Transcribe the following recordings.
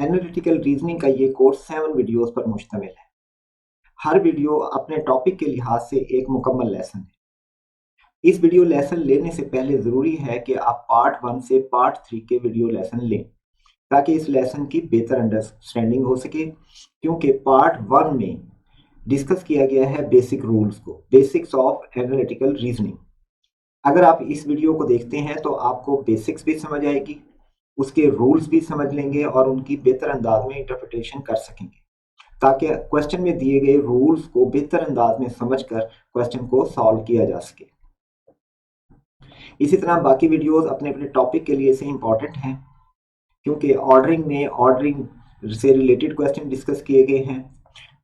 Analytical reasoning का ये course 7 videos पर मुश्तमिल है। हर वीडियो अपने टॉपिक के लिहाज से एक मुकम्मल लेसन है। इस वीडियो लेसन लेने से पहले ज़रूरी है कि आप पार्ट 1 से पार्ट 3 के वीडियो लेसन लें ताकि इस लेसन की बेहतर अंडरस्टैंडिंग हो सके, क्योंकि पार्ट 1 में डिस्कस किया गया है बेसिक रूल्स को, बेसिक्स ऑफ एनालिटिकल रीजनिंग। अगर आप इस वीडियो को देखते हैं तो आपको बेसिक्स भी समझ आएगी, उसके रूल्स भी समझ लेंगे और उनकी बेहतर अंदाज में इंटरप्रिटेशन कर सकेंगे, ताकि क्वेश्चन में दिए गए रूल्स को बेहतर अंदाज में समझकर क्वेश्चन को सॉल्व किया जा सके। इसी तरह बाकी वीडियोस अपने अपने टॉपिक के लिए से इंपॉर्टेंट हैं, क्योंकि ऑर्डरिंग से रिलेटेड क्वेश्चन डिस्कस किए गए हैं।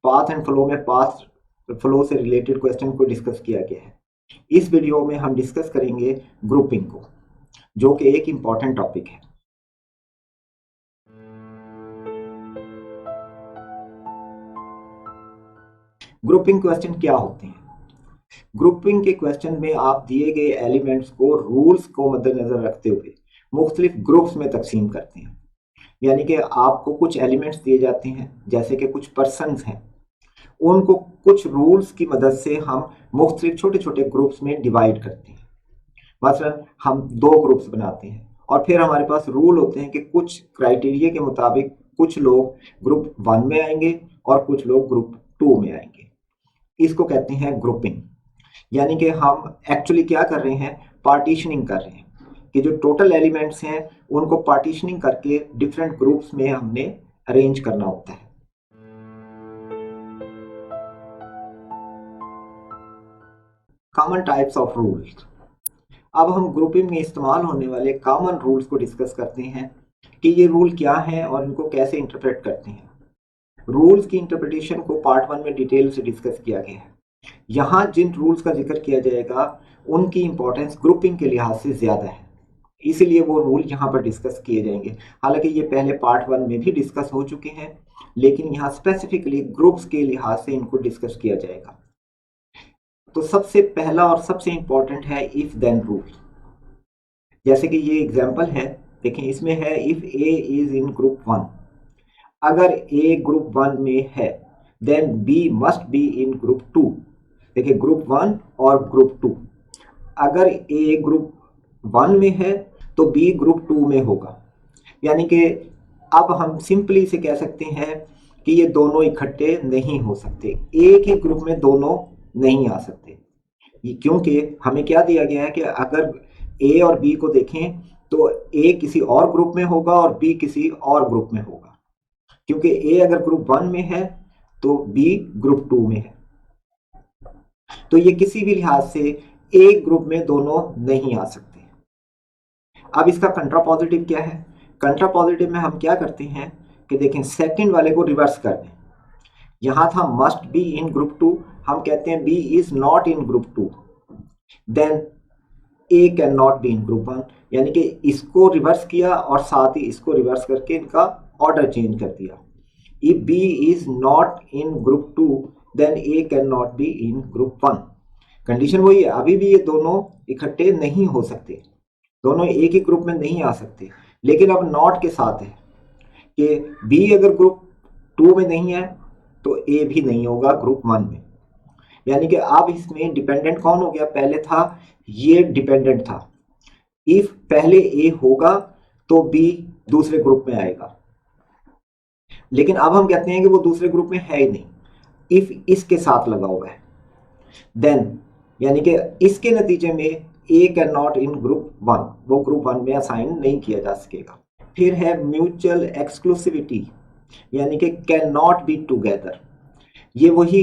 पाथ एंड फ्लो में पाथ फ्लो से रिलेटेड क्वेश्चन को डिस्कस किया गया है। इस वीडियो में हम डिस्कस करेंगे ग्रुपिंग को, जो कि एक इंपॉर्टेंट टॉपिक है। ग्रुपिंग क्वेश्चन क्या होते हैं? ग्रुपिंग के क्वेश्चन में आप दिए गए एलिमेंट्स को रूल्स को मद्देनजर रखते हुए मुख्तलिफ ग्रुप्स में तकसीम करते हैं। यानी कि आपको कुछ एलिमेंट्स दिए जाते हैं, जैसे कि कुछ पर्सन्स हैं, उनको कुछ रूल्स की मदद से हम मुख्तलिफ छोटे छोटे ग्रुप्स में डिवाइड करते हैं। मसलन हम 2 ग्रुप्स बनाते हैं और फिर हमारे पास रूल होते हैं कि कुछ क्राइटेरिया के मुताबिक कुछ लोग ग्रुप 1 में आएंगे और कुछ लोग ग्रुप 2 में आएंगे। इसको कहते हैं ग्रुपिंग। यानी कि हम एक्चुअली क्या कर रहे हैं, पार्टीशनिंग कर रहे हैं कि जो टोटल एलिमेंट्स हैं उनको पार्टीशनिंग करके डिफरेंट ग्रुप्स में हमने अरेंज करना होता है। Common types of rules. अब हम ग्रुपिंग में इस्तेमाल होने वाले कॉमन रूल्स को डिस्कस करते हैं कि ये रूल क्या हैं और इनको कैसे इंटरप्रेट करते हैं। रूल्स की इंटरप्रिटेशन को पार्ट 1 में डिटेल से डिस्कस किया गया है। यहाँ जिन रूल्स का जिक्र किया जाएगा उनकी इंपॉर्टेंस ग्रुपिंग के लिहाज से ज़्यादा है, इसीलिए वो रूल यहाँ पर डिस्कस किए जाएंगे। हालांकि ये पहले पार्ट 1 में भी डिस्कस हो चुके हैं, लेकिन यहाँ स्पेसिफिकली ग्रुप्स के लिहाज से इनको डिस्कस किया जाएगा। तो सबसे पहला और सबसे इंपॉर्टेंट है इफ देन रूल। जैसे कि ये एग्जाम्पल है, देखें इसमें है if A is in group 1। अगर ए ग्रुप 1 में है then B must be in group 2। देखिए ग्रुप 1 और ग्रुप 2, अगर ए ग्रुप 1 में है तो बी ग्रुप 2 में होगा। यानी कि अब हम सिंपली से कह सकते हैं कि ये दोनों इकट्ठे नहीं हो सकते, एक ही ग्रुप में दोनों नहीं आ सकते। क्योंकि हमें क्या दिया गया है कि अगर ए और बी को देखें तो ए किसी और ग्रुप में होगा और बी किसी और ग्रुप में होगा। क्योंकि ए अगर ग्रुप 1 में है तो बी ग्रुप 2 में है, तो ये किसी भी लिहाज से एक ग्रुप में दोनों नहीं आ सकते। अब इसका कंट्रा पॉजिटिव क्या है? कंट्रा पॉजिटिव में हम क्या करते हैं कि देखें सेकंड वाले को रिवर्स कर दें। यहां था मस्ट बी इन ग्रुप 2, हम कहते हैं B is not in group 2, then A can not be in group 1। यानी कि इसको रिवर्स किया और साथ ही इसको रिवर्स करके इनका ऑर्डर चेंज कर दिया। If B is not in group 2 then A can not be in group 1। Condition वही है, अभी भी ये दोनों इकट्ठे नहीं हो सकते, दोनों एक ही ग्रुप में नहीं आ सकते। लेकिन अब नॉट के साथ है कि बी अगर ग्रुप 2 में नहीं है तो ए भी नहीं होगा ग्रुप 1 में। यानी कि अब इसमें डिपेंडेंट कौन हो गया? पहले था ये डिपेंडेंट था, इफ पहले ए होगा तो बी दूसरे ग्रुप में आएगा। लेकिन अब हम कहते हैं कि वो दूसरे ग्रुप में है ही नहीं, इफ इसके साथ लगा हुआ है, देन यानी कि इसके नतीजे में ए कैन नॉट इन ग्रुप 1, वो ग्रुप 1 में असाइन नहीं किया जा सकेगा। फिर है म्यूचुअल एक्सक्लूसिविटी, यानी कि कैन नॉट बी टुगेदर। ये वही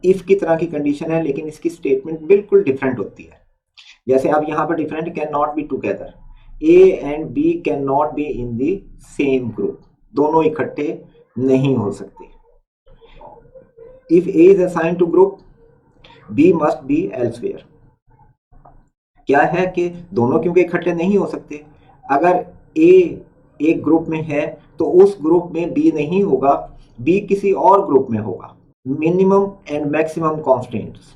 इफ की तरह की कंडीशन है, लेकिन इसकी स्टेटमेंट बिल्कुल डिफरेंट होती है। जैसे अब यहाँ पर different, can not be together, A and B can not be in the same group, दोनों इकट्ठे नहीं हो सकते। If A is assigned to group B must be elsewhere. क्या है कि दोनों क्योंकि इकट्ठे नहीं हो सकते, अगर ए एक ग्रुप में है तो उस ग्रुप में बी नहीं होगा, बी किसी और ग्रुप में होगा। मिनिमम एंड मैक्सिमम कॉन्स्टेंट्स,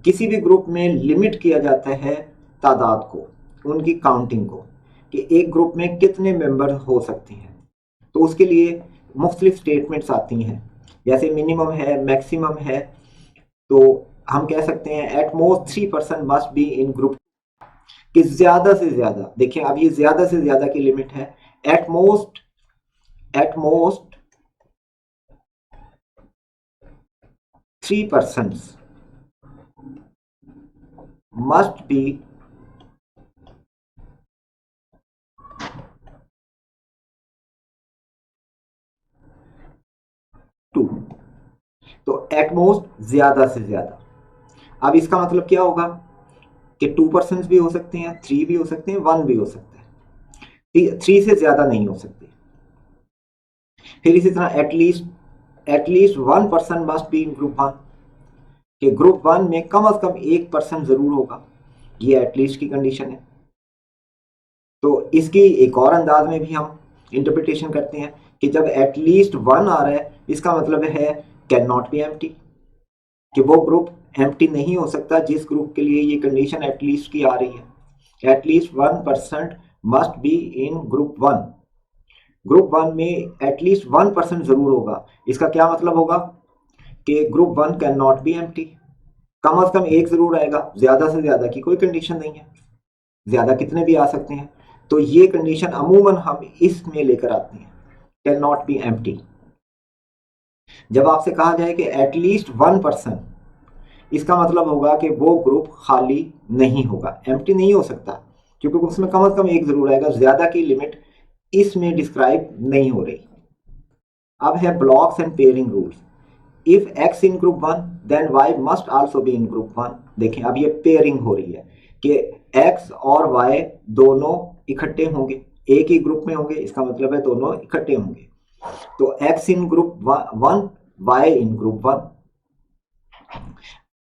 किसी भी ग्रुप में लिमिट किया जाता है तादाद को, उनकी काउंटिंग को, कि एक ग्रुप में कितने मेंबर हो सकते हैं। तो उसके लिए मुख्तलिफ स्टेटमेंट्स आती हैं, जैसे मिनिमम है, मैक्सिमम है। तो हम कह सकते हैं eight most 3% must be in group, कि ज्यादा से ज्यादा, देखिए अब ये ज्यादा से ज्यादा की लिमिट है। At most 3% must be two. तो एटमोस्ट ज्यादा से ज्यादा, अब इसका मतलब क्या होगा कि 2% भी हो सकते हैं, 3 भी हो सकते हैं, 1 भी हो सकता है, 3 से ज्यादा नहीं हो सकते। फिर इसी तरह at least 1% must be in group 1, कि ग्रुप 1 में कम से कम 1% जरूर होगा, ये एटलीस्ट की कंडीशन है। तो इसकी एक और अंदाज में भी हम इंटरप्रिटेशन करते हैं कि जब एटलीस्ट 1 आ रहा है, इसका मतलब है कैन नॉट बी एम्प्टी, कि वो ग्रुप एम्प्टी नहीं हो सकता जिस ग्रुप के लिए ये कंडीशन एटलीस्ट की आ रही है। At least 1% must be in group 1, group 1 में एटलीस्ट 1% जरूर होगा। इसका क्या मतलब होगा कि group 1 can not be empty, कम से कम एक जरूर आएगा, ज्यादा से ज्यादा की कोई कंडीशन नहीं है, ज्यादा कितने भी आ सकते हैं। तो ये कंडीशन अमूमन हम इसमें लेकर आते हैं, कैन नॉट बी एम्प्टी। जब आपसे कहा जाए कि एटलीस्ट 1%, इसका मतलब होगा कि वो ग्रुप खाली नहीं होगा, एम्प्टी नहीं हो सकता, क्योंकि उसमें कम से कम एक जरूर आएगा, ज्यादा की लिमिट इसमें डिस्क्राइब नहीं हो रही। अब है blocks and pairing rules. If x in group 1 then y must also be in group 1। देखें अब ये पेयरिंग हो रही है कि x और y दोनों इकट्ठे होंगे, एक ही ग्रुप में होंगे, इसका मतलब है दोनों इकट्ठे होंगे। तो x in group 1, y in group 1।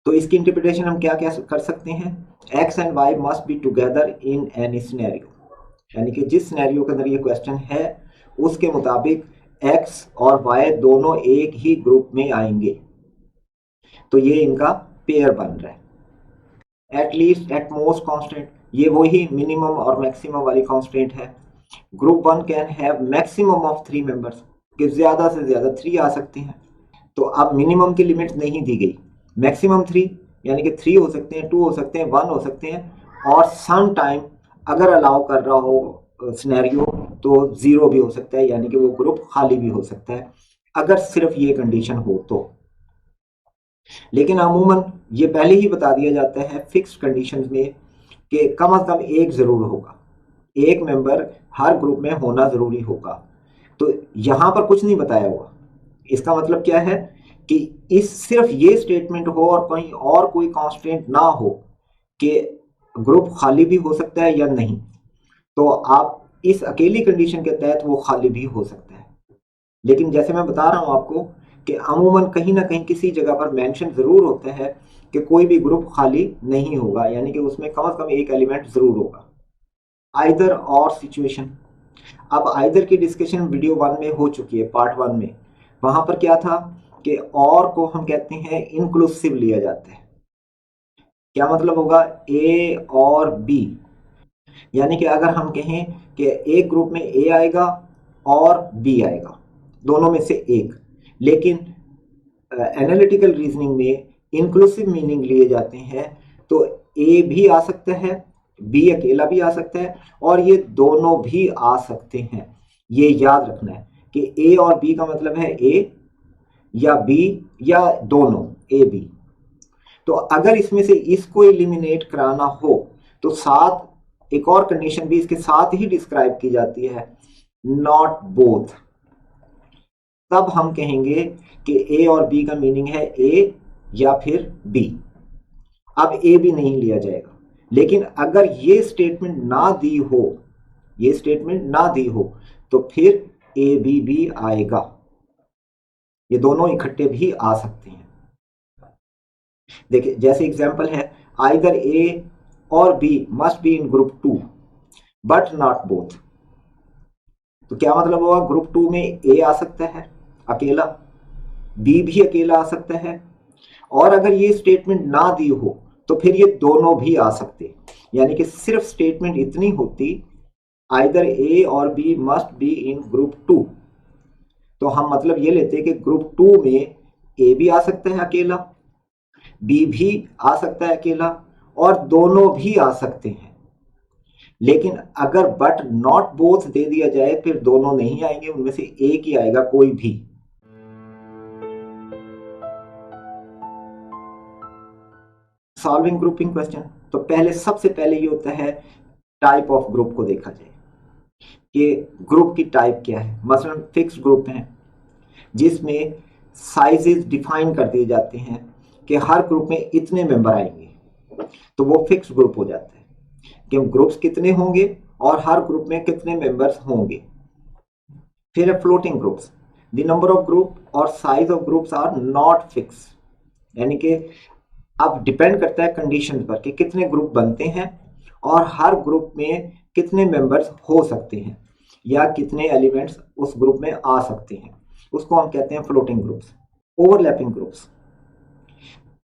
तो इसकी इंटरप्रिटेशन हम क्या क्या कर सकते हैं, x and y must be together in any scenario, यानी कि जिस सिनेरियो के अंदर ये क्वेश्चन है उसके मुताबिक x और y दोनों एक ही ग्रुप में आएंगे। तो ये इनका पेयर बन रहा है। एटलीस्ट, एटमोस्ट कांस्टेंट, ये वही मिनिमम और मैक्सिमम वाली कांस्टेंट है। Group 1 can have maximum of 3 members, कि ज्यादा से ज्यादा 3 आ सकते हैं। तो अब मिनिमम की लिमिट नहीं दी गई, मैक्सिमम 3, यानी कि 3 हो सकते हैं, 2 हो सकते हैं, 1 हो सकते हैं, और सम टाइम अगर अलाउ कर रहा हो सिनेरियो तो 0 भी हो सकता है, यानी कि वो ग्रुप खाली भी हो सकता है, अगर सिर्फ ये कंडीशन हो तो। लेकिन अमूमन ये पहले ही बता दिया जाता है फिक्स्ड कंडीशंस में कि कम से कम एक जरूर होगा, एक मेंबर हर ग्रुप में होना जरूरी होगा। तो यहां पर कुछ नहीं बताया हुआ, इसका मतलब क्या है कि इस सिर्फ ये स्टेटमेंट हो और कहीं और कोई कांस्टेंट ना हो कि ग्रुप खाली भी हो सकता है या नहीं, तो आप इस अकेली कंडीशन के तहत वो खाली भी हो सकता है। लेकिन जैसे मैं बता रहा हूं आपको कि अमूमन कहीं ना कहीं किसी जगह पर मेंशन जरूर होता है कि कोई भी ग्रुप खाली नहीं होगा, यानी कि उसमें कम से कम एक एलिमेंट जरूर होगा। आइदर और सिचुएशन, अब आइदर की डिस्कशन वीडियो 1 में हो चुकी है, पार्ट 1 में। वहां पर क्या था कि और को हम कहते हैं इंक्लूसिव लिया जाता है। क्या मतलब होगा, ए और बी, यानी कि अगर हम कहें कि एक ग्रुप में ए आएगा और बी आएगा, दोनों में से एक, लेकिन एनालिटिकल रीजनिंग में इंक्लूसिव मीनिंग लिए जाते हैं, तो ए भी आ सकता है, बी अकेला भी आ सकता है, और ये दोनों भी आ सकते हैं। ये याद रखना है कि ए और बी का मतलब है ए या बी या दोनों ए बी। तो अगर इसमें से इसको एलिमिनेट कराना हो तो साथ एक और कंडीशन भी इसके साथ ही डिस्क्राइब की जाती है, नॉट बोथ। तब हम कहेंगे कि ए और बी का मीनिंग है ए या फिर बी। अब ए भी नहीं लिया जाएगा, लेकिन अगर ये स्टेटमेंट ना दी हो, ये स्टेटमेंट ना दी हो, तो फिर ए बी भी आएगा, ये दोनों इकट्ठे भी आ सकते हैं। देखिए जैसे एग्जांपल है, आइदर ए और B must be in group 2 but not both. तो क्या मतलब होगा, ग्रुप 2 में ए आ सकता है अकेला, बी भी अकेला आ सकता है, और अगर ये स्टेटमेंट ना दी हो तो फिर ये दोनों भी आ सकते, यानी कि सिर्फ स्टेटमेंट इतनी होती, आइदर ए और B must be in group 2 तो हम मतलब ये लेते हैं कि ग्रुप 2 में ए भी आ सकता है अकेला, बी भी आ सकता है अकेला, और दोनों भी आ सकते हैं। लेकिन अगर बट नॉट बोथ दे दिया जाए फिर दोनों नहीं आएंगे, उनमें से एक ही आएगा, कोई भी। सॉल्विंग ग्रुपिंग क्वेश्चन, तो पहले सबसे पहले ये होता है टाइप ऑफ ग्रुप को देखा जाए कि ग्रुप की टाइप क्या है। मसलन फिक्स्ड ग्रुप है जिसमें साइजेस डिफाइन कर दिए जाते हैं कि हर ग्रुप में इतने मेंबर आएंगे, तो वो फिक्स्ड ग्रुप हो जाता है कि ग्रुप्स कितने होंगे और हर ग्रुप में कितने मेंबर्स होंगे। फिर है floating groups, the number of group और size of groups are not fix, यानी कि अब डिपेंड करता है कंडीशन पर कि कितने ग्रुप बनते हैं और हर ग्रुप में कितने मेंबर्स हो सकते हैं या कितने एलिमेंट्स उस ग्रुप में आ सकते हैं, उसको हम कहते हैं फ्लोटिंग ग्रुप्स। ओवरलैपिंग ग्रुप्स,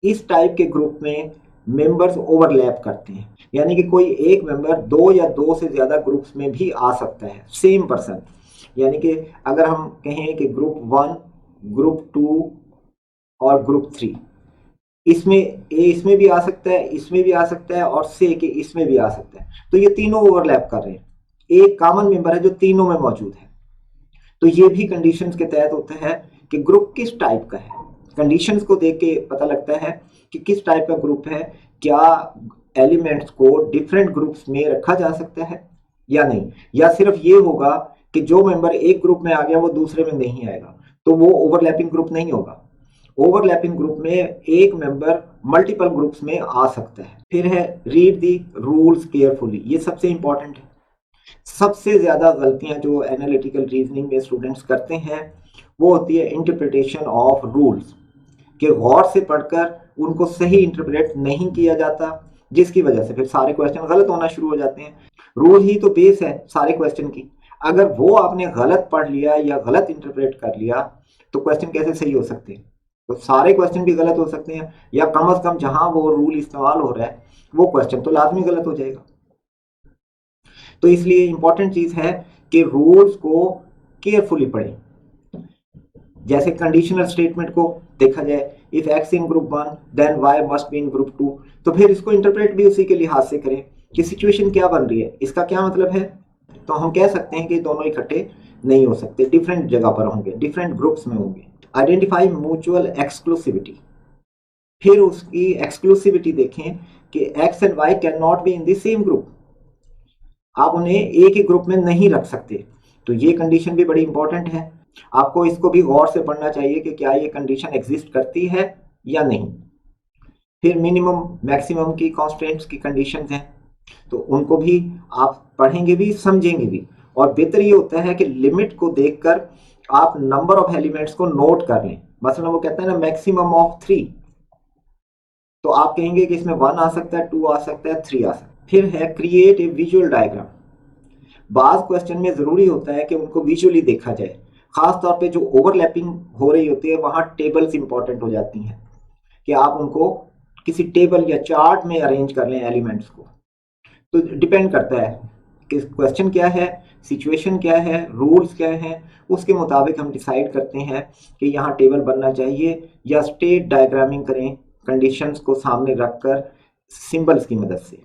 इस टाइप के ग्रुप में मेंबर्स ओवरलैप करते हैं, यानी कि कोई एक मेंबर दो या दो से ज्यादा ग्रुप्स में भी आ सकता है, सेम पर्सन। यानी कि अगर हम कहें कि ग्रुप 1, ग्रुप 2 और ग्रुप 3, इसमें ए इसमें भी आ सकता है, इसमें भी आ सकता है और से के इसमें भी आ सकता है, तो ये तीनों ओवरलैप कर रहे हैं। एक कॉमन मेंबर है जो तीनों में मौजूद है, तो ये भी कंडीशंस के तहत होता है कि ग्रुप किस टाइप का है। कंडीशंस को देख के पता लगता है कि किस टाइप का ग्रुप है, क्या एलिमेंट्स को डिफरेंट ग्रुप्स में रखा जा सकता है या नहीं, या सिर्फ ये होगा कि जो मेंबर एक ग्रुप में आ गया वो दूसरे में नहीं आएगा, तो वो ओवरलैपिंग ग्रुप नहीं होगा। ओवरलैपिंग ग्रुप में एक मेंबर मल्टीपल ग्रुप्स में आ सकता है। फिर है रीड दी रूल्स केयरफुली, ये सबसे इंपॉर्टेंट है। सबसे ज्यादा गलतियां जो एनालिटिकल रीजनिंग में स्टूडेंट्स करते हैं वो होती है इंटरप्रिटेशन ऑफ रूल्स, कि गौर से पढ़कर उनको सही इंटरप्रेट नहीं किया जाता, जिसकी वजह से फिर सारे क्वेश्चन गलत होना शुरू हो जाते हैं। रूल ही तो बेस है सारे क्वेश्चन की, अगर वो आपने गलत पढ़ लिया या गलत इंटरप्रेट कर लिया तो क्वेश्चन कैसे सही हो सकते हैं। तो सारे क्वेश्चन भी गलत हो सकते हैं, या कम से कम जहां वो रूल इस्तेमाल हो रहा है वो क्वेश्चन तो लाजमी गलत हो जाएगा। तो इसलिए इंपॉर्टेंट चीज है कि रूल्स को केयरफुली पढ़ें। जैसे कंडीशनल स्टेटमेंट को देखा जाए, if X in group 1 then Y must be in group 2, तो फिर इसको इंटरप्रेट भी उसी के लिहाज से करें कि सिचुएशन क्या बन रही है, इसका क्या मतलब है। तो हम कह सकते हैं कि दोनों इकट्ठे नहीं हो सकते, डिफरेंट जगह पर होंगे, डिफरेंट ग्रुप्स में होंगे। आइडेंटिफाई म्यूचुअल एक्सक्लूसिविटी, फिर उसकी एक्सक्लूसिविटी देखें कि X and Y can not be in the same group, आप उन्हें एक ही ग्रुप में नहीं रख सकते, तो ये कंडीशन भी बड़ी इंपॉर्टेंट है। आपको इसको भी गौर से पढ़ना चाहिए कि क्या ये कंडीशन एग्जिस्ट करती है या नहीं। फिर मिनिमम मैक्सिमम की कॉन्स्टेंट्स की कंडीशंस हैं, तो उनको भी आप पढ़ेंगे भी समझेंगे भी, और बेहतर ये होता है कि लिमिट को देखकर आप नंबर ऑफ एलिमेंट्स को नोट कर लें। मसलन वो कहते हैं ना मैक्सिमम ऑफ 3, तो आप कहेंगे कि इसमें 1 आ सकता है, 2 आ सकता है, 3 आ सकता है। फिर है क्रिएट ए विजुअल डायग्राम, बाज क्वेश्चन में जरूरी होता है कि उनको विजुअली देखा जाए, खास तौर पे जो ओवरलैपिंग हो रही होती है वहां टेबल्स इंपॉर्टेंट हो जाती हैं कि आप उनको किसी टेबल या चार्ट में अरेंज कर लें एलिमेंट्स को। तो डिपेंड करता है कि क्वेश्चन क्या है, सिचुएशन क्या है, रूल्स क्या है, उसके मुताबिक हम डिसाइड करते हैं कि यहाँ टेबल बनना चाहिए या स्टेट डायग्रामिंग करें कंडीशंस को सामने रखकर सिंबल्स की मदद से।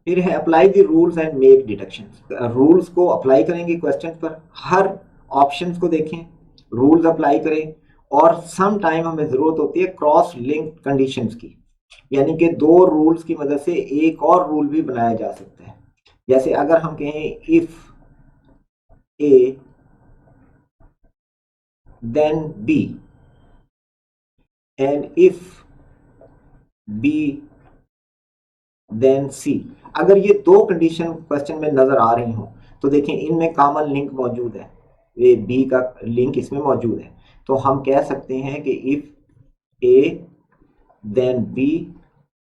फिर है apply the rules and make deductions, rules को अप्लाई करेंगे क्वेश्चन पर, हर ऑप्शंस को देखें, रूल्स अप्लाई करें, और सम टाइम हमें जरूरत होती है क्रॉस लिंक कंडीशंस की, यानी कि दो रूल्स की मदद से एक और रूल भी बनाया जा सकता है। जैसे अगर हम कहें if A then B and if B then C, अगर ये दो कंडीशन क्वेश्चन में नजर आ रही हो तो देखें इनमें कॉमन लिंक मौजूद है, ये बी का लिंक इसमें मौजूद है, तो हम कह सकते हैं कि if A then B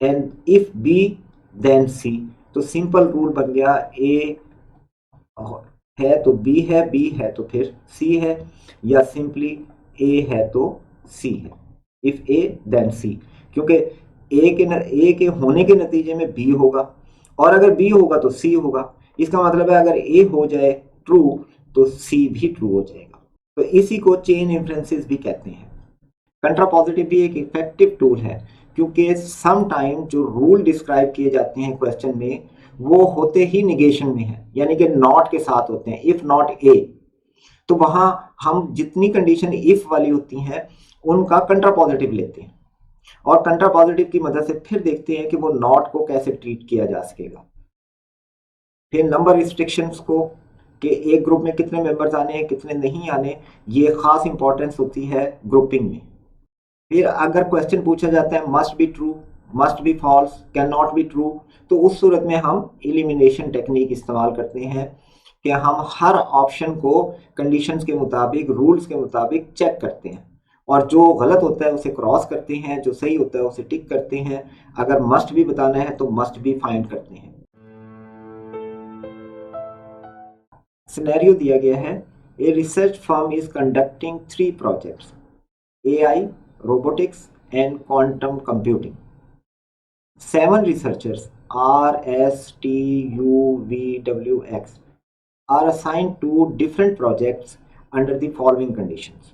and if B then C, तो सिंपल रूल बन गया, ए है तो बी है, बी है तो फिर सी है, या सिंपली ए है तो सी है, इफ ए देन सी, क्योंकि ए के होने के नतीजे में बी होगा, और अगर बी होगा तो सी होगा। इसका मतलब है अगर ए हो जाए ट्रू तो सी भी ट्रू हो जाएगा। तो इसी को चेन इन्फ्रेंसेस भी कहते हैं। कंट्रापॉजिटिव भी एक इफेक्टिव टूल है, क्योंकि सम टाइम जो रूल डिस्क्राइब किए जाते हैं क्वेश्चन में वो होते ही निगेशन में है, यानी कि नॉट के साथ होते हैं, इफ नॉट ए। तो वहां हम जितनी कंडीशन इफ वाली होती हैं उनका कंट्रापॉजिटिव लेते हैं, और कंट्रापॉजिटिव की मदद से फिर देखते हैं कि वो नॉट को कैसे ट्रीट किया जा सकेगा। फिर नंबर रिस्ट्रिक्शंस को, कि एक ग्रुप में कितने मेंबर्स आने हैं कितने नहीं आने, ये खास इंपॉर्टेंस होती है ग्रुपिंग में। फिर अगर क्वेश्चन पूछा जाता है must be true, must be false, can not be true, तो उस सूरत में हम एलिमिनेशन टेक्निक इस्तेमाल करते हैं कि हम हर ऑप्शन को कंडीशंस के मुताबिक, रूल्स के मुताबिक चेक करते हैं, और जो गलत होता है उसे क्रॉस करते हैं, जो सही होता है उसे टिक करते हैं। अगर मस्ट भी बताना है तो मस्ट भी फाइंड करते हैं। सिनेरियो दिया गया है, a research firm is conducting 3 projects, AI, robotics and quantum computing. 7 researchers RSTUVWX are assigned to different projects under the following conditions.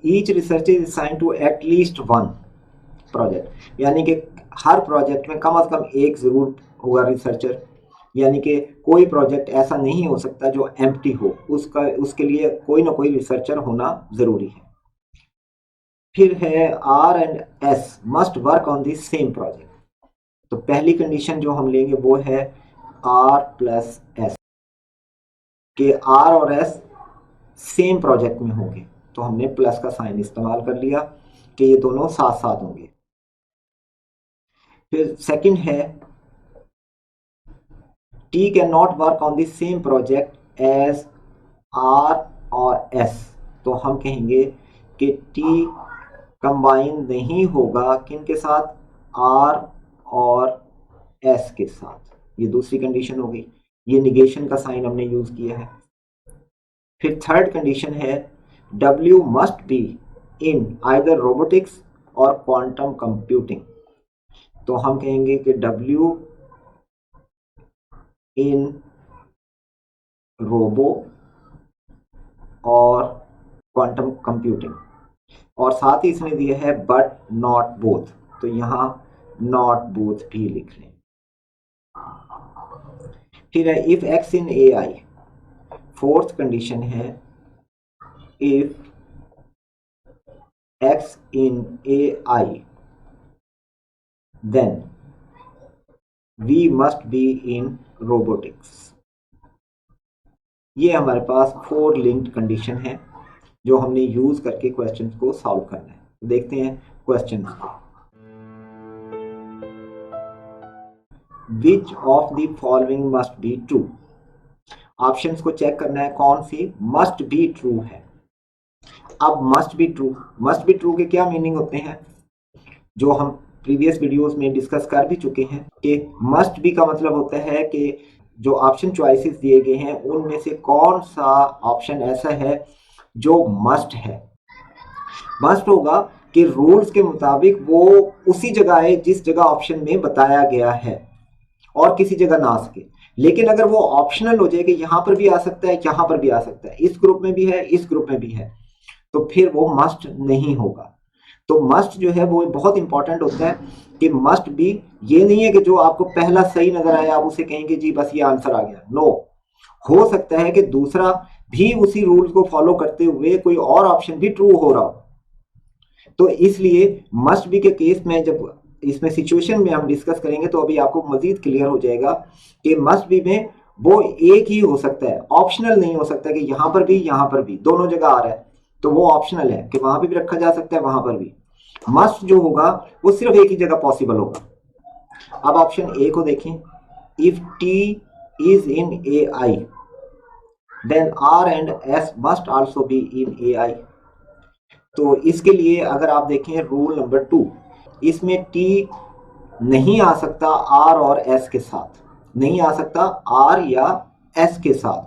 Each researcher is assigned to at least one project, यानी कि हर project में कम से कम एक जरूर होगा researcher, यानी कि कोई प्रोजेक्ट ऐसा नहीं हो सकता जो एम्प्टी हो, उसके लिए कोई ना कोई रिसर्चर होना जरूरी है। फिर है R and S must work on the same project. तो पहली कंडीशन जो हम लेंगे वो है R प्लस S, कि R और S सेम प्रोजेक्ट में होंगे, तो हमने प्लस का साइन इस्तेमाल कर लिया कि ये दोनों साथ साथ होंगे। फिर सेकंड है T can not work on the same project as R और S, तो हम कहेंगे कि T कंबाइन नहीं होगा किन के साथ, R और S के साथ। ये दूसरी कंडीशन हो गई, ये निगेशन का साइन हमने यूज किया है। फिर थर्ड कंडीशन है W must be in either robotics और क्वांटम कंप्यूटिंग, तो हम कहेंगे कि W इन रोबो और क्वांटम कंप्यूटिंग, और साथ ही इसने दिया है बट नॉट बोथ, तो यहां नॉट बोथ भी लिख लें। फिर है if X in AI, fourth condition है if X in AI then we must be in robotics. ये हमारे पास 4 लिंक्ड कंडीशन है जो हमने यूज करके क्वेश्चन को सॉल्व करना है। देखते हैं क्वेश्चन को। विच of the following must be true, options को चेक करना है कौन सी मस्ट बी ट्रू है। अब मस्ट बी ट्रू के क्या मीनिंग होते हैं, जो हम प्रीवियस वीडियोस में डिस्कस कर भी चुके हैं कि मस्ट बी का मतलब होता है कि जो ऑप्शन चॉइसेस दिए गए हैं उनमें से कौन सा ऑप्शन ऐसा है जो मस्ट है। मस्ट होगा कि रूल्स के मुताबिक वो उसी जगह है जिस जगह ऑप्शन में बताया गया है और किसी जगह ना आ सके। लेकिन अगर वो ऑप्शनल हो जाए कि यहां पर भी आ सकता है, यहां पर भी आ सकता है, इस ग्रुप में भी है, इस ग्रुप में भी है, तो फिर वो मस्ट नहीं होगा। तो मस्ट जो है वो बहुत इंपॉर्टेंट होता है कि मस्ट भी ये नहीं है कि जो आपको पहला सही नजर आया आप उसे कहेंगे जी बस ये आंसर आ गया। नो, हो सकता है कि दूसरा भी उसी रूल को फॉलो करते हुए कोई और ऑप्शन भी ट्रू हो रहा हो। तो इसलिए मस्ट बी के केस में जब इसमें सिचुएशन में हम डिस्कस करेंगे तो अभी आपको मजीद क्लियर हो जाएगा कि मस्ट बी में वो एक ही हो सकता है, ऑप्शनल नहीं हो सकता कि यहां पर भी दोनों जगह आ रहा है, तो वो ऑप्शनल है कि वहां भी रखा जा सकता है, वहां पर भी। मस्ट जो होगा वो सिर्फ एक ही जगह पॉसिबल होगा। अब ऑप्शन ए को देखें, if T is in AI then R and S must also be in AI। तो इसके लिए अगर आप देखें रूल नंबर 2, इसमें T नहीं आ सकता R और S के साथ, नहीं आ सकता R या S के साथ।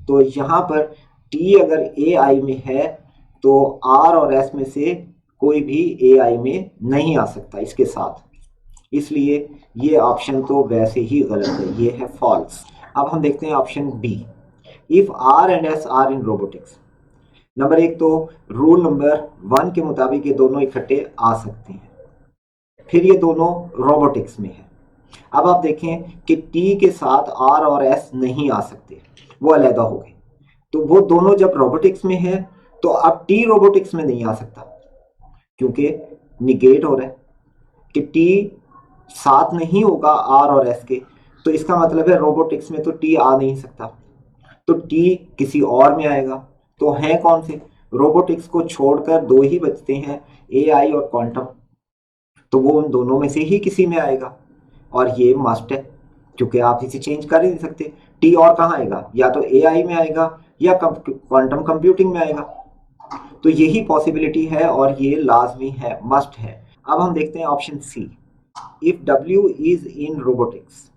तो यहां पर T अगर AI में है तो R और S में से कोई भी AI में नहीं आ सकता इसके साथ, इसलिए ये ऑप्शन तो वैसे ही गलत है, ये है फॉल्स। अब हम देखते हैं option B, if R and S are in robotics. Number एक तो रूल नंबर 1 के मुताबिक ये दोनों इकट्ठे आ सकते हैं, फिर ये दोनों रोबोटिक्स में है। अब आप देखें कि टी के साथ आर और एस नहीं आ सकते, वो अलहदा हो गए, तो वो दोनों जब रोबोटिक्स में है तो अब टी रोबोटिक्स में नहीं आ सकता, क्योंकि निगेट हो रहा है कि टी साथ नहीं होगा आर और एस के, तो इसका मतलब है रोबोटिक्स में तो टी आ नहीं सकता, तो टी किसी और में आएगा। तो हैं कौन से? रोबोटिक्स को छोड़कर दो ही बचते हैं, एआई और क्वांटम, तो वो उन दोनों में से ही किसी में आएगा, और ये मस्ट है क्योंकि आप इसे चेंज कर ही नहीं सकते। टी और कहाँ आएगा? या तो एआई में आएगा या क्वांटम कंप्यूटिंग में आएगा, तो यही पॉसिबिलिटी है और ये लाजमी है, मस्ट है। अब हम देखते हैं option C, if W is in robotics.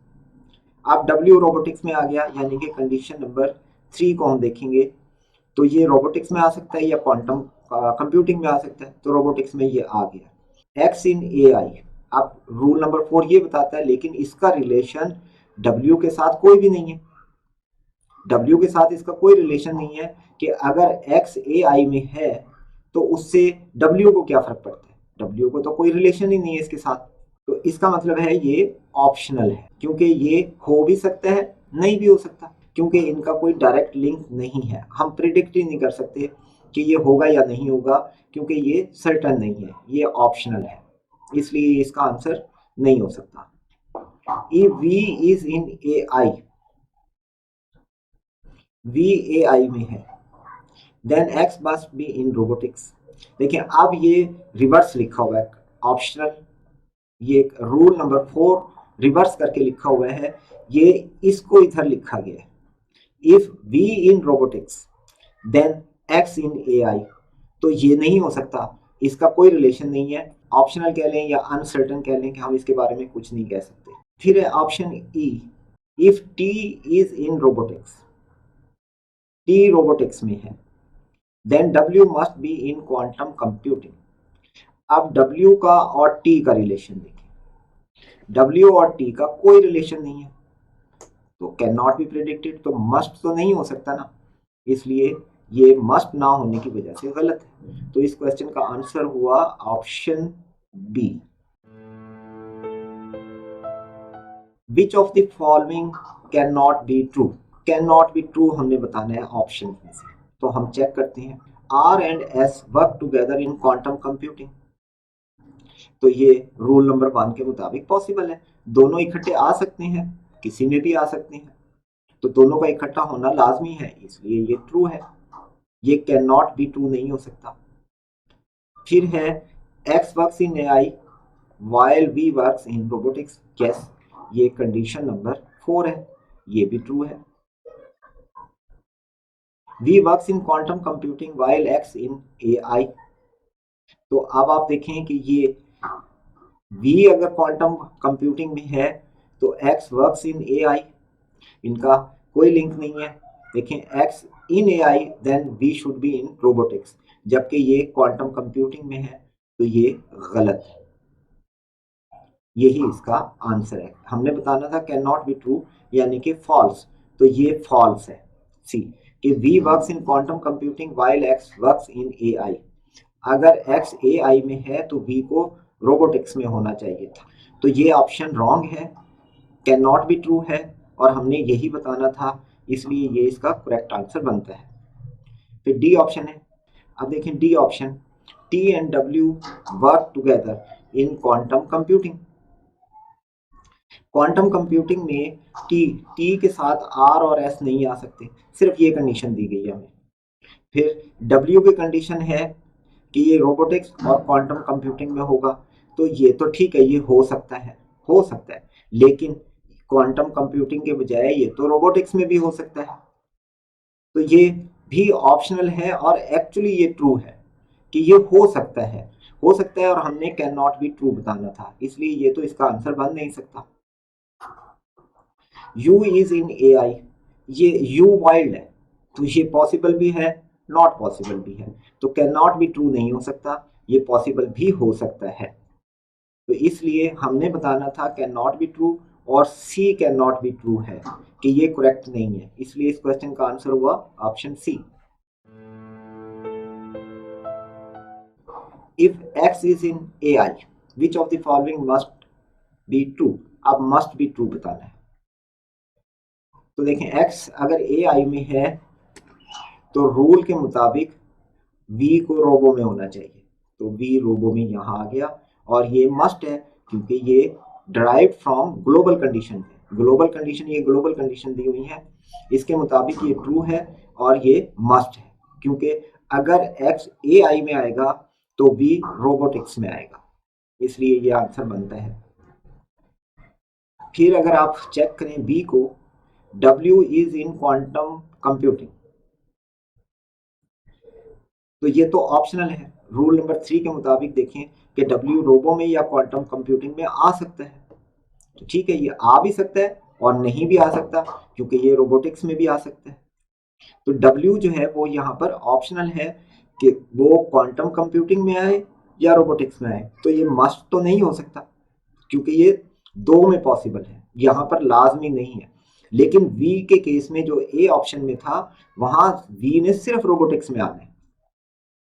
अब डब्ल्यू रोबोटिक्स में आ गया, यानी कि कंडीशन नंबर 3 को हम देखेंगे तो ये रोबोटिक्स में आ सकता है या क्वांटम कंप्यूटिंग में आ सकता है, तो रोबोटिक्स में ये आ गया। एक्स इन ए आई, अब रूल नंबर 4 ये बताता है, लेकिन इसका रिलेशन डब्ल्यू के साथ कोई भी नहीं है, डब्ल्यू के साथ इसका कोई रिलेशन नहीं है कि अगर एक्स ए आई में है तो उससे डब्ल्यू को क्या फर्क पड़ता है, डब्ल्यू को तो कोई रिलेशन ही नहीं है इसके साथ, तो इसका मतलब है ये ऑप्शनल है, क्योंकि ये हो भी सकता है नहीं भी हो सकता, क्योंकि इनका कोई डायरेक्ट लिंक नहीं है, हम प्रिडिक्ट ही नहीं कर सकते कि ये होगा या नहीं होगा, क्योंकि ये सर्टन नहीं है, ये ऑप्शनल है, इसलिए इसका आंसर नहीं हो सकता। If V is in A I, V A I में है, then X must be in robotics. देखिए अब ये रिवर्स लिखा हुआ है, ऑप्शनल, ये रूल नंबर 4 रिवर्स करके लिखा हुआ है, ये इसको इधर लिखा गया है, if V in robotics then X in A I, तो ये नहीं हो सकता, इसका कोई रिलेशन नहीं है, ऑप्शनल कह लें या अनसर्टन कह लें कि हम इसके बारे में कुछ नहीं कह सकते। फिर है option E, if T is in robotics, T robotics में है, then W must be in quantum computing. अब डब्ल्यू का और टी का रिलेशन देखिए, डब्ल्यू और टी का कोई रिलेशन नहीं है, तो कैन नॉट बी प्रेडिक्टेड, तो मस्ट तो नहीं हो सकता ना, इसलिए ये मस्ट ना होने की वजह से गलत है, तो इस क्वेश्चन का आंसर हुआ option B. Which of the following can not be true, can not be true हमने बताना है ऑप्शन में से, तो हम चेक करते हैं। R and S work together in quantum computing, तो ये रूल नंबर 1 के मुताबिक पॉसिबल है, दोनों इकट्ठे आ सकते हैं, किसी में भी आ सकते हैं, तो दोनों का इकट्ठा होना लाजमी है, इसलिए ये ट्रू है, ये कैन नॉट बी ट्रू नहीं हो सकता। फिर है X works in AI while V works in robotics, yes, ये कंडीशन नंबर 4 है, ये भी ट्रू है। V works in quantum computing while X in AI, तो अब आप देखें कि ये वी अगर क्वांटम कंप्यूटिंग में है तो एक्स वर्क्स इन एआई, इनका कोई लिंक नहीं है। देखें X in AI then V should be in robotics, जबकि ये क्वांटम कंप्यूटिंग में है, तो ये गलत है, यही इसका आंसर है। हमने बताना था कैन नॉट बी ट्रू यानी कि फॉल्स, तो ये फॉल्स है सी, कि V works in quantum computing while X works in AI, अगर एक्स एआई में है तो वी को रोबोटिक्स में होना चाहिए था, तो ये ऑप्शन रॉन्ग है, कैन नॉट बी ट्रू है, और हमने यही बताना था, इसलिए ये इसका करेक्ट आंसर बनता है। फिर डी ऑप्शन है, अब देखें D option, T and W work together in quantum computing, quantum computing में टी के साथ आर और एस नहीं आ सकते, सिर्फ ये कंडीशन दी गई है हमें। फिर डब्ल्यू की कंडीशन है कि ये रोबोटिक्स और क्वांटम कंप्यूटिंग में होगा, तो ये तो ठीक है, ये हो सकता है, हो सकता है, लेकिन क्वांटम कंप्यूटिंग के बजाय ये तो रोबोटिक्स में भी हो सकता है, तो ये भी ऑप्शनल है और एक्चुअली ये ट्रू है कि ये हो सकता है, हो सकता है, और हमने कैन नॉट बी ट्रू बताना था, इसलिए ये तो इसका आंसर बन नहीं सकता। यू इज इन ए आई, ये यू वाइल्ड है, तो ये पॉसिबल भी है, नॉट पॉसिबल भी है, तो कैन नॉट बी ट्रू नहीं हो सकता, ये पॉसिबल भी हो सकता है, तो इसलिए हमने बताना था कैन नॉट बी ट्रू और सी कैन नॉट बी ट्रू है कि ये करेक्ट नहीं है, इसलिए इस क्वेश्चन का आंसर हुआ option C. If X is in A I which of the following must be true. अब मस्ट बी ट्रू बताना है। तो देखें एक्स अगर ए आई में है तो रूल के मुताबिक वी को रोबो में होना चाहिए, तो वी रोबो में यहाँ आ गया और ये मस्ट है क्योंकि ये डिराइव्ड फ्रॉम ग्लोबल कंडीशन है। ग्लोबल कंडीशन, ये ग्लोबल कंडीशन दी हुई है, इसके मुताबिक ये ट्रू है और ये मस्ट है क्योंकि अगर एक्स ए आई में आएगा तो वी रोबोटिक्स में आएगा, इसलिए ये आंसर बनता है। फिर अगर आप चेक करें बी को, W is in quantum computing, तो ये तो ऑप्शनल है। रूल नंबर 3 के मुताबिक देखें कि W रोबो में या क्वांटम कंप्यूटिंग में आ सकता है, तो ठीक है, ये आ भी सकता है और नहीं भी आ सकता क्योंकि ये रोबोटिक्स में भी आ सकता है। तो W जो है वो यहाँ पर ऑप्शनल है कि वो क्वांटम कंप्यूटिंग में आए या रोबोटिक्स में आए, तो ये मस्ट तो नहीं हो सकता क्योंकि ये दो में पॉसिबल है, यहाँ पर लाजमी नहीं है। लेकिन V के केस में जो ए ऑप्शन में था वहां V ने सिर्फ रोबोटिक्स में आना है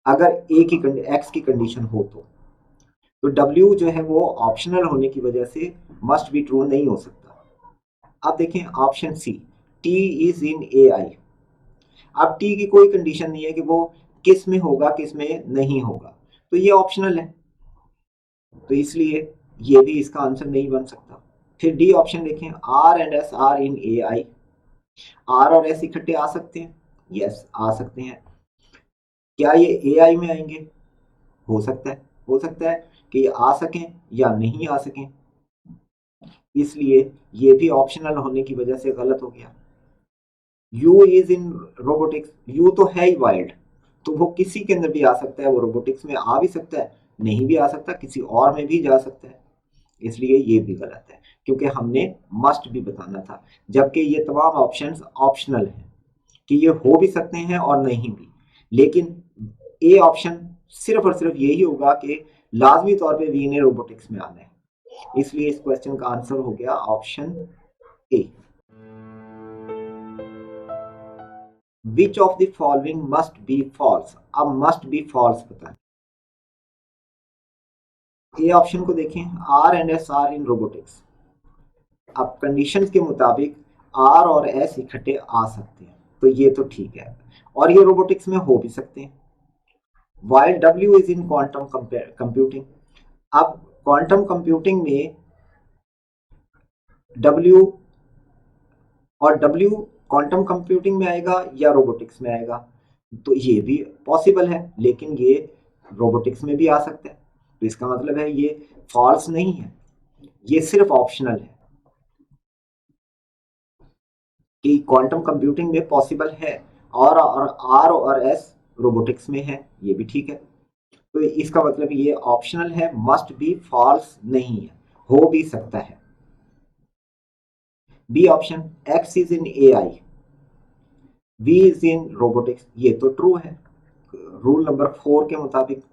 अगर ए की एक्स की कंडीशन हो तो W जो है वो ऑप्शनल होने की वजह से मस्ट बी ट्रू नहीं हो सकता। अब देखें option C, T is in A I. अब T की कोई कंडीशन नहीं है कि वो किस में होगा किस में नहीं होगा, तो ये ऑप्शनल है, तो इसलिए ये भी इसका आंसर नहीं बन सकता। फिर डी ऑप्शन देखें, R and S are in A I. R और S इकट्ठे आ सकते हैं, यस आ सकते हैं। क्या ये ए आई में आएंगे? हो सकता है कि ये आ सकें या नहीं आ सकें, इसलिए ये भी ऑप्शनल होने की वजह से गलत हो गया। U is in robotics, U तो है ही वाइल्ड, तो वो किसी के अंदर भी आ सकता है, वो रोबोटिक्स में आ भी सकता है, नहीं भी आ सकता, किसी और में भी जा सकता है, इसलिए ये भी गलत है क्योंकि हमने मस्ट भी बताना था, जबकि ये तमाम ऑप्शंस ऑप्शनल हैं कि ये हो भी सकते हैं और नहीं भी। लेकिन ए ऑप्शन सिर्फ और सिर्फ यही होगा कि लाजमी तौर पे वी ने रोबोटिक्स में आना है, इसलिए इस क्वेश्चन का आंसर हो गया option A. Which of the following must be false. अब मस्ट बी फॉल्स बताएं। ए ऑप्शन को देखें, R and S are in robotics. अब कंडीशंस के मुताबिक R और S इकट्ठे आ सकते हैं, तो ये तो ठीक है, और ये रोबोटिक्स में हो भी सकते हैं। While W is in quantum computing. अब क्वांटम कंप्यूटिंग में W और W क्वांटम कंप्यूटिंग में आएगा या रोबोटिक्स में आएगा, तो ये भी पॉसिबल है, लेकिन ये रोबोटिक्स में भी आ सकता है, तो इसका मतलब है ये फॉल्स नहीं है, ये सिर्फ ऑप्शनल है कि क्वांटम कंप्यूटिंग में पॉसिबल है और R और S रोबोटिक्स में है, ये भी ठीक है, तो इसका मतलब ये ऑप्शनल है, मस्ट बी फॉल्स नहीं है, हो भी सकता है। B option, X is in A I, V is in robotics, ये तो ट्रू है रूल नंबर 4 के मुताबिक।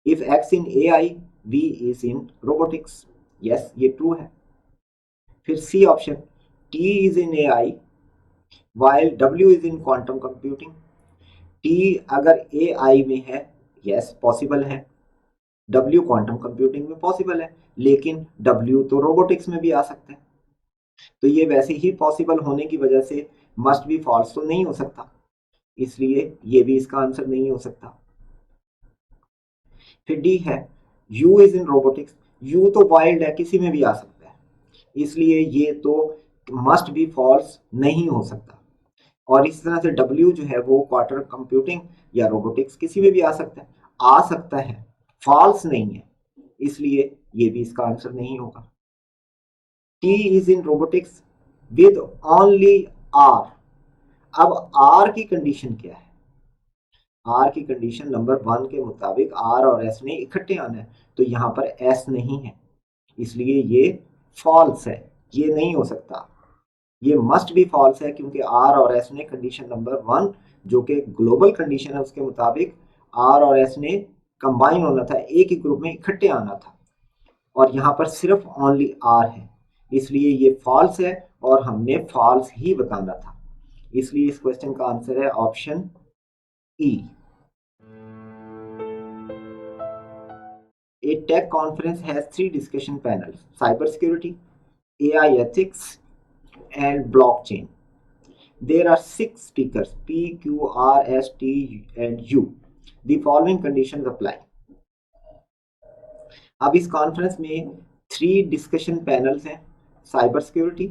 If X in A I V is in robotics, yes ये ट्रू है। फिर C option, T is in A I while W is in quantum computing. T अगर A I में है, यस पॉसिबल है, W quantum computing में possible है, लेकिन W तो रोबोटिक्स में भी आ सकता है, तो ये वैसे ही पॉसिबल होने की वजह से मस्ट बी फॉल्स तो नहीं हो सकता, इसलिए ये भी इसका आंसर नहीं हो सकता। फिर डी है, U is in robotics. U तो वाइल्ड है, किसी में भी आ सकता है, इसलिए ये तो मस्ट बी फॉल्स नहीं हो सकता। और इस तरह से W जो है वो क्वांटम कंप्यूटिंग या रोबोटिक्स किसी में भी आ सकता है, फॉल्स नहीं है, इसलिए ये भी इसका आंसर नहीं होगा। T is in robotics with only R। अब R की कंडीशन क्या है? R की कंडीशन नंबर 1 के मुताबिक R और S ने इकट्ठे आना है, तो यहाँ पर S नहीं है, इसलिए ये फॉल्स है, ये नहीं हो सकता, ये मस्ट भी फॉल्स है क्योंकि R और S ने कंडीशन नंबर 1 जो कि ग्लोबल कंडीशन है उसके मुताबिक R और S ने कंबाइन होना था, एक ही ग्रुप में इकट्ठे आना था, और यहाँ पर सिर्फ ओनली R है, इसलिए ये फॉल्स है और हमने फॉल्स ही बताना था। इसलिए इस क्वेश्चन का आंसर है option E. A tech conference has 3 discussion panels: cybersecurity, AI ethics, and blockchain. There are 6 speakers P, Q, R, S, T, and U. The following conditions apply. अब इस कॉन्फ्रेंस में 3 discussion panels हैं: cyber security,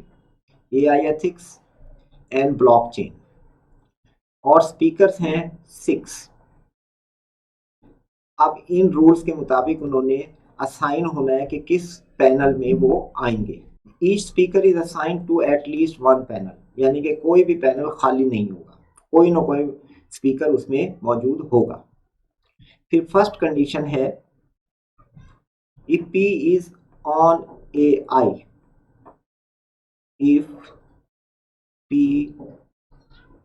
AI ethics and blockchain, और speakers हैं 6। अब इन rules के मुताबिक उन्होंने असाइन होना है कि किस पैनल में वो आएंगे। Each speaker is assign to at least 1 panel, यानी कि कोई भी पैनल खाली नहीं होगा, कोई ना कोई स्पीकर उसमें मौजूद होगा। फिर फर्स्ट कंडीशन है if P is on AI, if P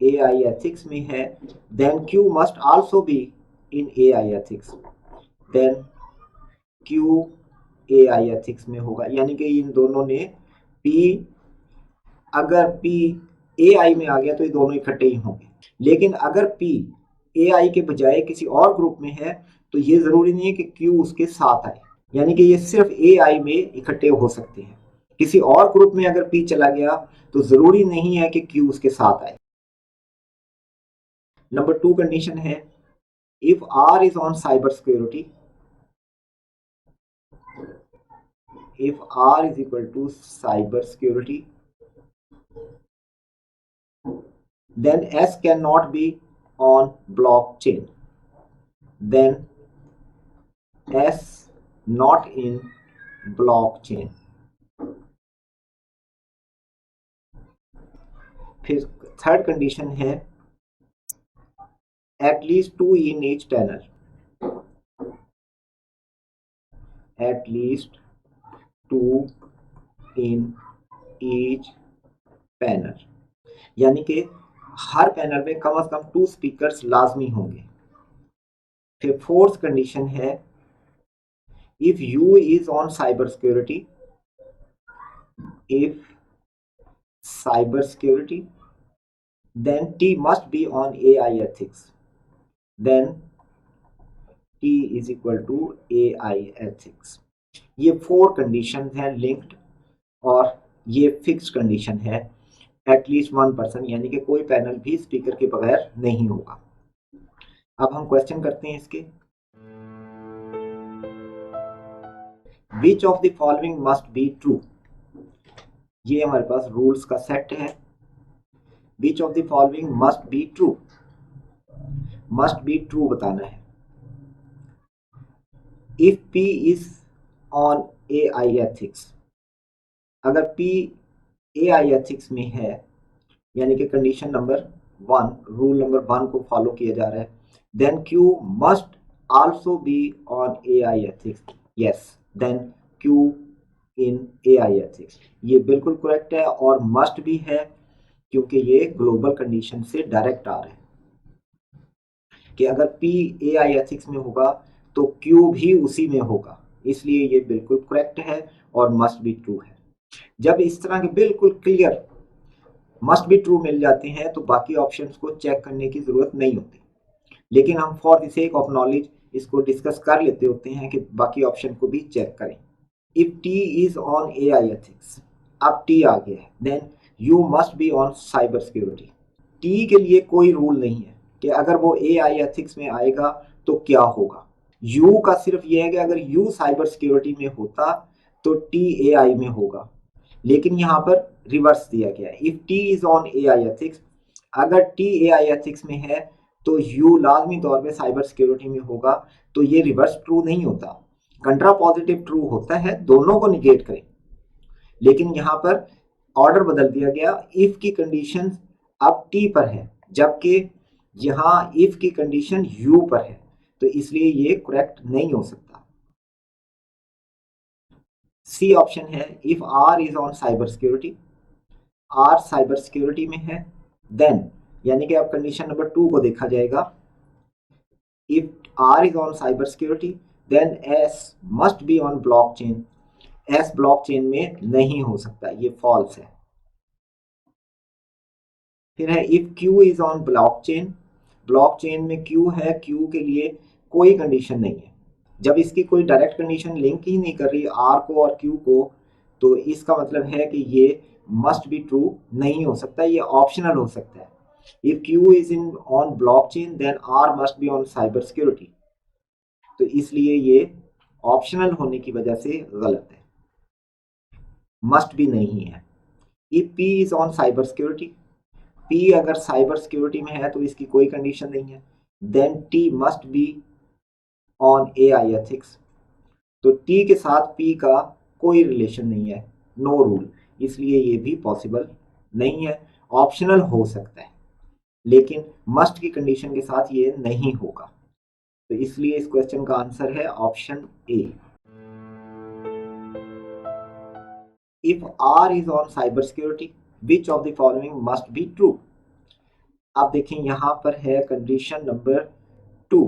AI ethics में है, then Q must also be in AI ethics, then Q AI ethics में होगा। यानी कि इन दोनों ने अगर P AI में आ गया तो ये दोनों इकट्ठे ही होंगे। लेकिन अगर P AI के बजाय किसी और ग्रुप में है तो ये जरूरी नहीं है कि Q उसके साथ आए, यानी कि ये सिर्फ AI में इकट्ठे हो सकते हैं। किसी और ग्रुप में अगर P चला गया तो जरूरी नहीं है कि Q उसके साथ आए। नंबर 2 कंडीशन है if R is on cyber security, if R is equal to cyber security, then S cannot be on blockchain, then S not in blockchain. फिर थर्ड कंडीशन है at least 2 in each channel, at least 2 in each panel, यानी कि हर panel में कम से कम 2 speakers लाजमी होंगे। फिर fourth condition है if U is on cyber security, if cyber security, then T must be on AI ethics, then T is equal to AI ethics। ये 4 condition हैं लिंक्ड, और ये फिक्स कंडीशन है एटलीस्ट 1 पर्सन, यानी कि कोई panel भी स्पीकर के बगैर नहीं होगा। अब हम क्वेश्चन करते हैं इसके। विच of the following must be true, ये हमारे पास रूल्स का सेट है। विच of the following must be true, must be true बताना है। If P is on AI ethics, अगर P AI एथिक्स में है, यानी कि कंडीशन नंबर 1, रूल नंबर 1 को फॉलो किया जा रहा है, then Q must also be on AI ethics, yes, then Q in AI ethics. ये बिल्कुल करेक्ट है और मस्ट भी है, क्योंकि ये ग्लोबल कंडीशन से डायरेक्ट आ रहा है कि अगर P AI एथिक्स में होगा तो Q भी उसी में होगा, इसलिए ये बिल्कुल करेक्ट है और मस्ट बी ट्रू है। जब इस तरह के बिल्कुल क्लियर मस्ट बी ट्रू मिल जाते हैं तो बाकी ऑप्शंस को चेक करने की जरूरत नहीं होती, लेकिन हम for the sake of knowledge इसको डिस्कस कर लेते होते हैं कि बाकी ऑप्शन को भी चेक करें। If T is on AI ethics, अब T आ गया है, then U must be on cyber security. T के लिए कोई रूल नहीं है कि अगर वो AI एथिक्स में आएगा तो क्या होगा। U का सिर्फ ये है कि अगर U साइबर सिक्योरिटी में होता तो T AI में होगा, लेकिन यहाँ पर रिवर्स दिया गया है। If T is on AI ethics, अगर T AI एथिक्स में है तो U लाजमी तौर पे साइबर सिक्योरिटी में होगा, तो ये रिवर्स ट्रू नहीं होता, कंट्रा पॉजिटिव ट्रू होता है, दोनों को निगेट करें। लेकिन यहाँ पर ऑर्डर बदल दिया गया, इफ की कंडीशन अब T पर है जबकि यहाँ इफ की कंडीशन U पर है, तो इसलिए ये करेक्ट नहीं हो सकता। सी ऑप्शन है if R is on cyber security, R cyber security में है, देन यानी कि अब कंडीशन नंबर 2 को देखा जाएगा। If R is on cyber security then S must be on blockchain, S blockchain में नहीं हो सकता, ये फॉल्स है। फिर है if Q is on blockchain, blockchain में क्यू है, क्यू के लिए कोई कंडीशन नहीं है, जब इसकी कोई डायरेक्ट कंडीशन लिंक ही नहीं कर रही आर को और क्यू को, तो इसका मतलब है कि ये मस्ट बी ट्रू नहीं हो सकता, ये ऑप्शनल हो सकता है। If Q is in on blockchain then R must be on cyber security, तो इसलिए ये ऑप्शनल होने की वजह से गलत है, मस्ट बी नहीं है। If P is on cyber security, P अगर साइबर सिक्योरिटी में है तो इसकी कोई कंडीशन नहीं है, then T must be on AI ethics, तो टी के साथ पी का कोई रिलेशन नहीं है, नो रूल, इसलिए ये भी पॉसिबल नहीं है। ऑप्शनल हो सकता है लेकिन मस्ट की कंडीशन के साथ ये नहीं होगा, तो इसलिए इस क्वेश्चन का आंसर है option A. If R is on cyber security which of the following must be true. अब देखें यहां पर है condition number 2,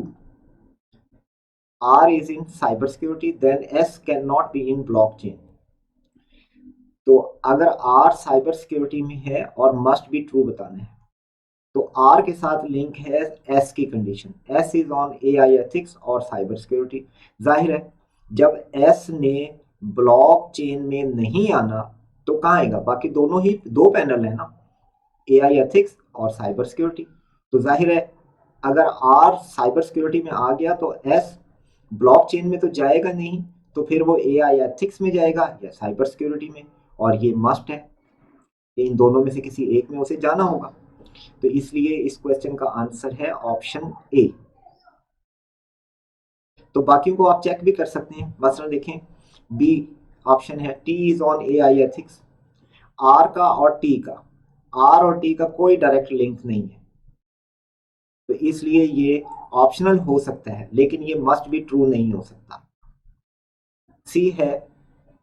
R is in cyber security then S cannot be in blockchain। तो अगर R साइबर सिक्योरिटी में है और मस्ट बी ट्रू बताना है तो R के साथ लिंक है S की condition, S is on AI ethics और साइबर सिक्योरिटी। जाहिर है जब S ने ब्लॉकचेन में नहीं आना तो कहाँ आएगा, बाकी दोनों ही दो पैनल है ना, AI एथिक्स और साइबर सिक्योरिटी, तो जाहिर है अगर R साइबर सिक्योरिटी में आ गया तो S ब्लॉकचेन में तो जाएगा नहीं, तो फिर वो AI एथिक्स में जाएगा या साइबर सिक्योरिटी में, और ये मस्ट है, इन दोनों में से किसी एक में उसे जाना होगा, तो इसलिए इस क्वेश्चन का आंसर है ऑप्शन ए। तो बाकियों को आप चेक भी कर सकते हैं, मसलन देखें बी ऑप्शन है T is on AI ethics, R का और टी का, आर और टी का कोई डायरेक्ट लिंक नहीं है, तो इसलिए ये ऑप्शनल हो सकता है लेकिन ये मस्ट बी ट्रू नहीं हो सकता। सी है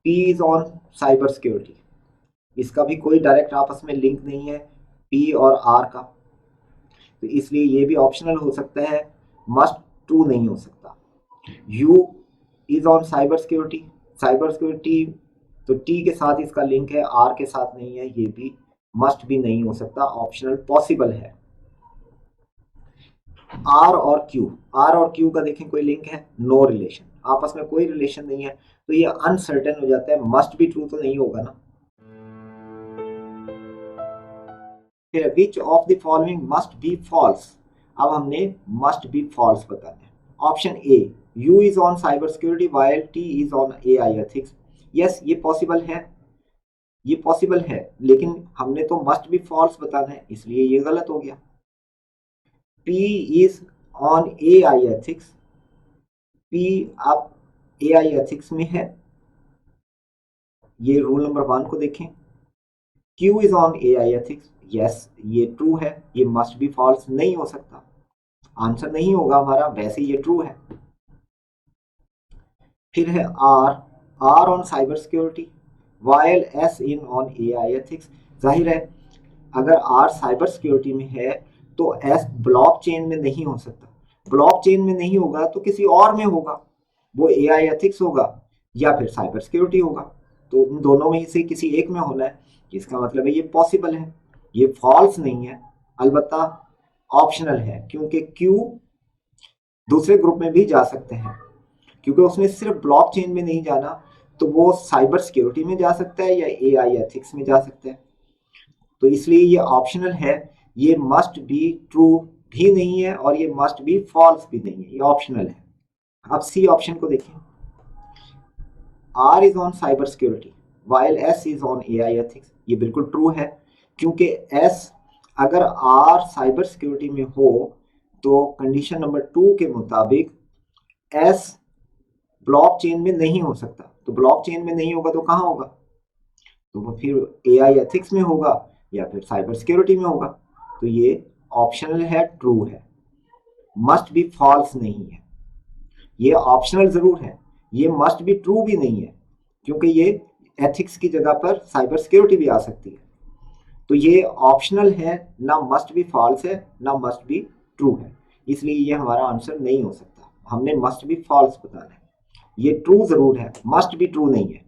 P is on cyber security, इसका भी कोई डायरेक्ट आपस में लिंक नहीं है पी और आर का, तो इसलिए ये भी ऑप्शनल हो सकता है, मस्ट ट्रू नहीं हो सकता। You is on cyber security, cyber security तो टी के साथ इसका लिंक है, आर के साथ नहीं है, ये भी मस्ट भी नहीं हो सकता, ऑप्शनल पॉसिबल है। आर और क्यू का देखें कोई लिंक है, नो रिलेशन, आपस में कोई रिलेशन नहीं है, तो ये अनसर्टेन हो जाता है, मस्ट बी ट्रू तो नहीं होगा ना। फिर which of the following must be false, अब हमने मस्ट बी फॉल्स बताना है। Option A U is on cyber security while T is on AI ethics, yes ये पॉसिबल है, ये पॉसिबल है लेकिन हमने तो मस्ट बी फॉल्स बताना है इसलिए ये गलत हो गया। P is on AI ethics, P अब AI ethics में है, ये रूल नंबर 1 को देखें। Q is on AI ethics, yes ये ट्रू है, ये मस्ट बी फॉल्स नहीं हो सकता, आंसर नहीं होगा हमारा, वैसे ये ट्रू है। फिर है R on cyber security while S in on AI ethics, जाहिर है अगर R साइबर सिक्योरिटी में है तो S ब्लॉकचेन में नहीं हो सकता, ब्लॉकचेन में नहीं होगा तो किसी और में होगा, वो AI एथिक्स होगा या फिर साइबर सिक्योरिटी होगा, तो इन दोनों में से किसी एक में होना है, इसका मतलब है ये पॉसिबल है, ये फॉल्स नहीं है, अलबत्ता ऑप्शनल है क्योंकि Q दूसरे ग्रुप में भी जा सकते हैं, क्योंकि उसने सिर्फ ब्लॉकचेन में नहीं जाना तो वो साइबर सिक्योरिटी में जा सकता है या AI एथिक्स में जा सकता है, तो इसलिए ये ऑप्शनल है, ये मस्ट बी ट्रू भी नहीं है और ये मस्ट बी फॉल्स भी नहीं है, ये ऑप्शनल है। अब सी ऑप्शन को देखें, R is on cyber security while S is on AI ethics, ये बिल्कुल ट्रू है क्योंकि S अगर R साइबर सिक्योरिटी में हो तो कंडीशन नंबर 2 के मुताबिक S ब्लॉकचेन में नहीं हो सकता, तो ब्लॉकचेन में नहीं होगा तो कहाँ होगा, तो वो फिर AI एथिक्स में होगा या फिर साइबर सिक्योरिटी में होगा, तो ये ऑप्शनल है, ट्रू है, मस्ट बी फॉल्स नहीं है। ये ऑप्शनल जरूर है, ये मस्ट बी ट्रू भी नहीं है क्योंकि ये एथिक्स की जगह पर साइबर सिक्योरिटी भी आ सकती है, तो ये ऑप्शनल है, ना मस्ट बी फॉल्स है ना मस्ट बी ट्रू है, इसलिए ये हमारा आंसर नहीं हो सकता, हमने मस्ट बी फॉल्स बताना है, ये ट्रू जरूर है, मस्ट बी ट्रू नहीं है।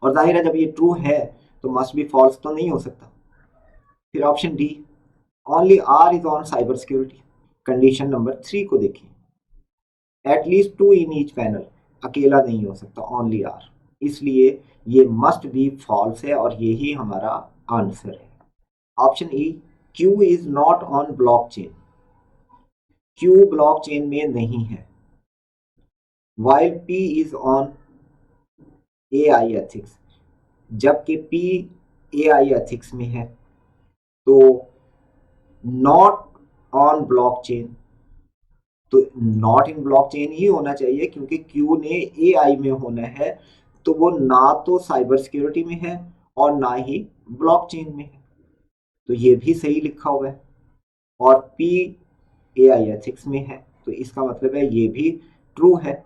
और जाहिर है जब ये ट्रू है तो मस्ट बी फॉल्स तो नहीं हो सकता। फिर option D, only R is on cyber security. Condition number 3 को देखिए, एटलीस्ट 2 इन ईच पैनल, अकेला नहीं हो सकता, ओनली आर, इसलिए ये मस्ट बी फॉल्स है और यही हमारा आंसर है। Option E, Q is not on blockchain, Q blockchain में नहीं है, while P is on AI ethics, जबकि पी एआई एथिक्स में है। तो नॉट ऑन ब्लॉकचेन, तो नॉट इन ब्लॉकचेन ही होना चाहिए क्योंकि क्यू ने एआई में होना है, तो वो ना तो साइबर सिक्योरिटी में है और ना ही ब्लॉकचेन में है, तो ये भी सही लिखा हुआ है। और पी एआई एथिक्स में है, तो इसका मतलब है ये भी ट्रू है।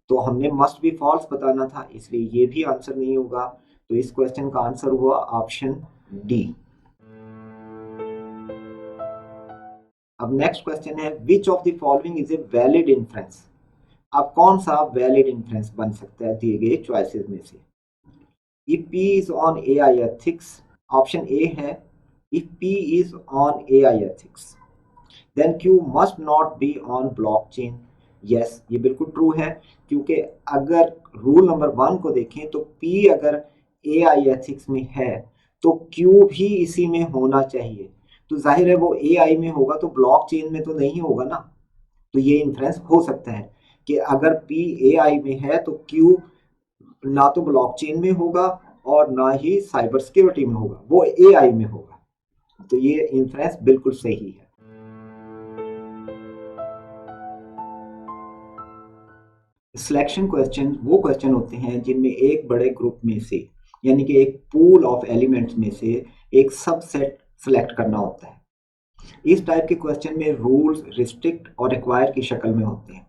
तो हमने मस्ट बी फॉल्स बताना था, इसलिए ये भी आंसर नहीं होगा। तो इस क्वेश्चन का आंसर हुआ ऑप्शन डी। अब नेक्स्ट क्वेश्चन है, विच of the following is a valid inference. अब कौन सा वैलिड इन्फ्रेंस बन सकता है दिए गए चॉइसेस में से। If P is on AI ethics, option A है, if P is on AI ethics then Q must not be on blockchain. Yes, ये बिल्कुल ट्रू है, क्योंकि अगर रूल नंबर 1 को देखें तो पी अगर एआई एथिक्स में है तो क्यू भी इसी में होना चाहिए, तो जाहिर है वो एआई में होगा तो ब्लॉकचेन में तो नहीं होगा ना। तो ये इन्फ्रेंस हो सकता है कि अगर पी एआई में है तो क्यू ना तो ब्लॉकचेन में होगा और ना ही साइबर सिक्योरिटी में होगा, वो एआई में होगा। तो ये इन्फ्रेंस बिल्कुल सही है। सिलेक्शन क्वेश्चन वो क्वेश्चन होते हैं जिनमें एक बड़े ग्रुप में से, यानी कि एक पूल ऑफ एलिमेंट्स में से एक सबसेट सिलेक्ट करना होता है। इस टाइप के क्वेश्चन में रूल्स रिस्ट्रिक्ट और रिक्वायर की शक्ल में होते हैं,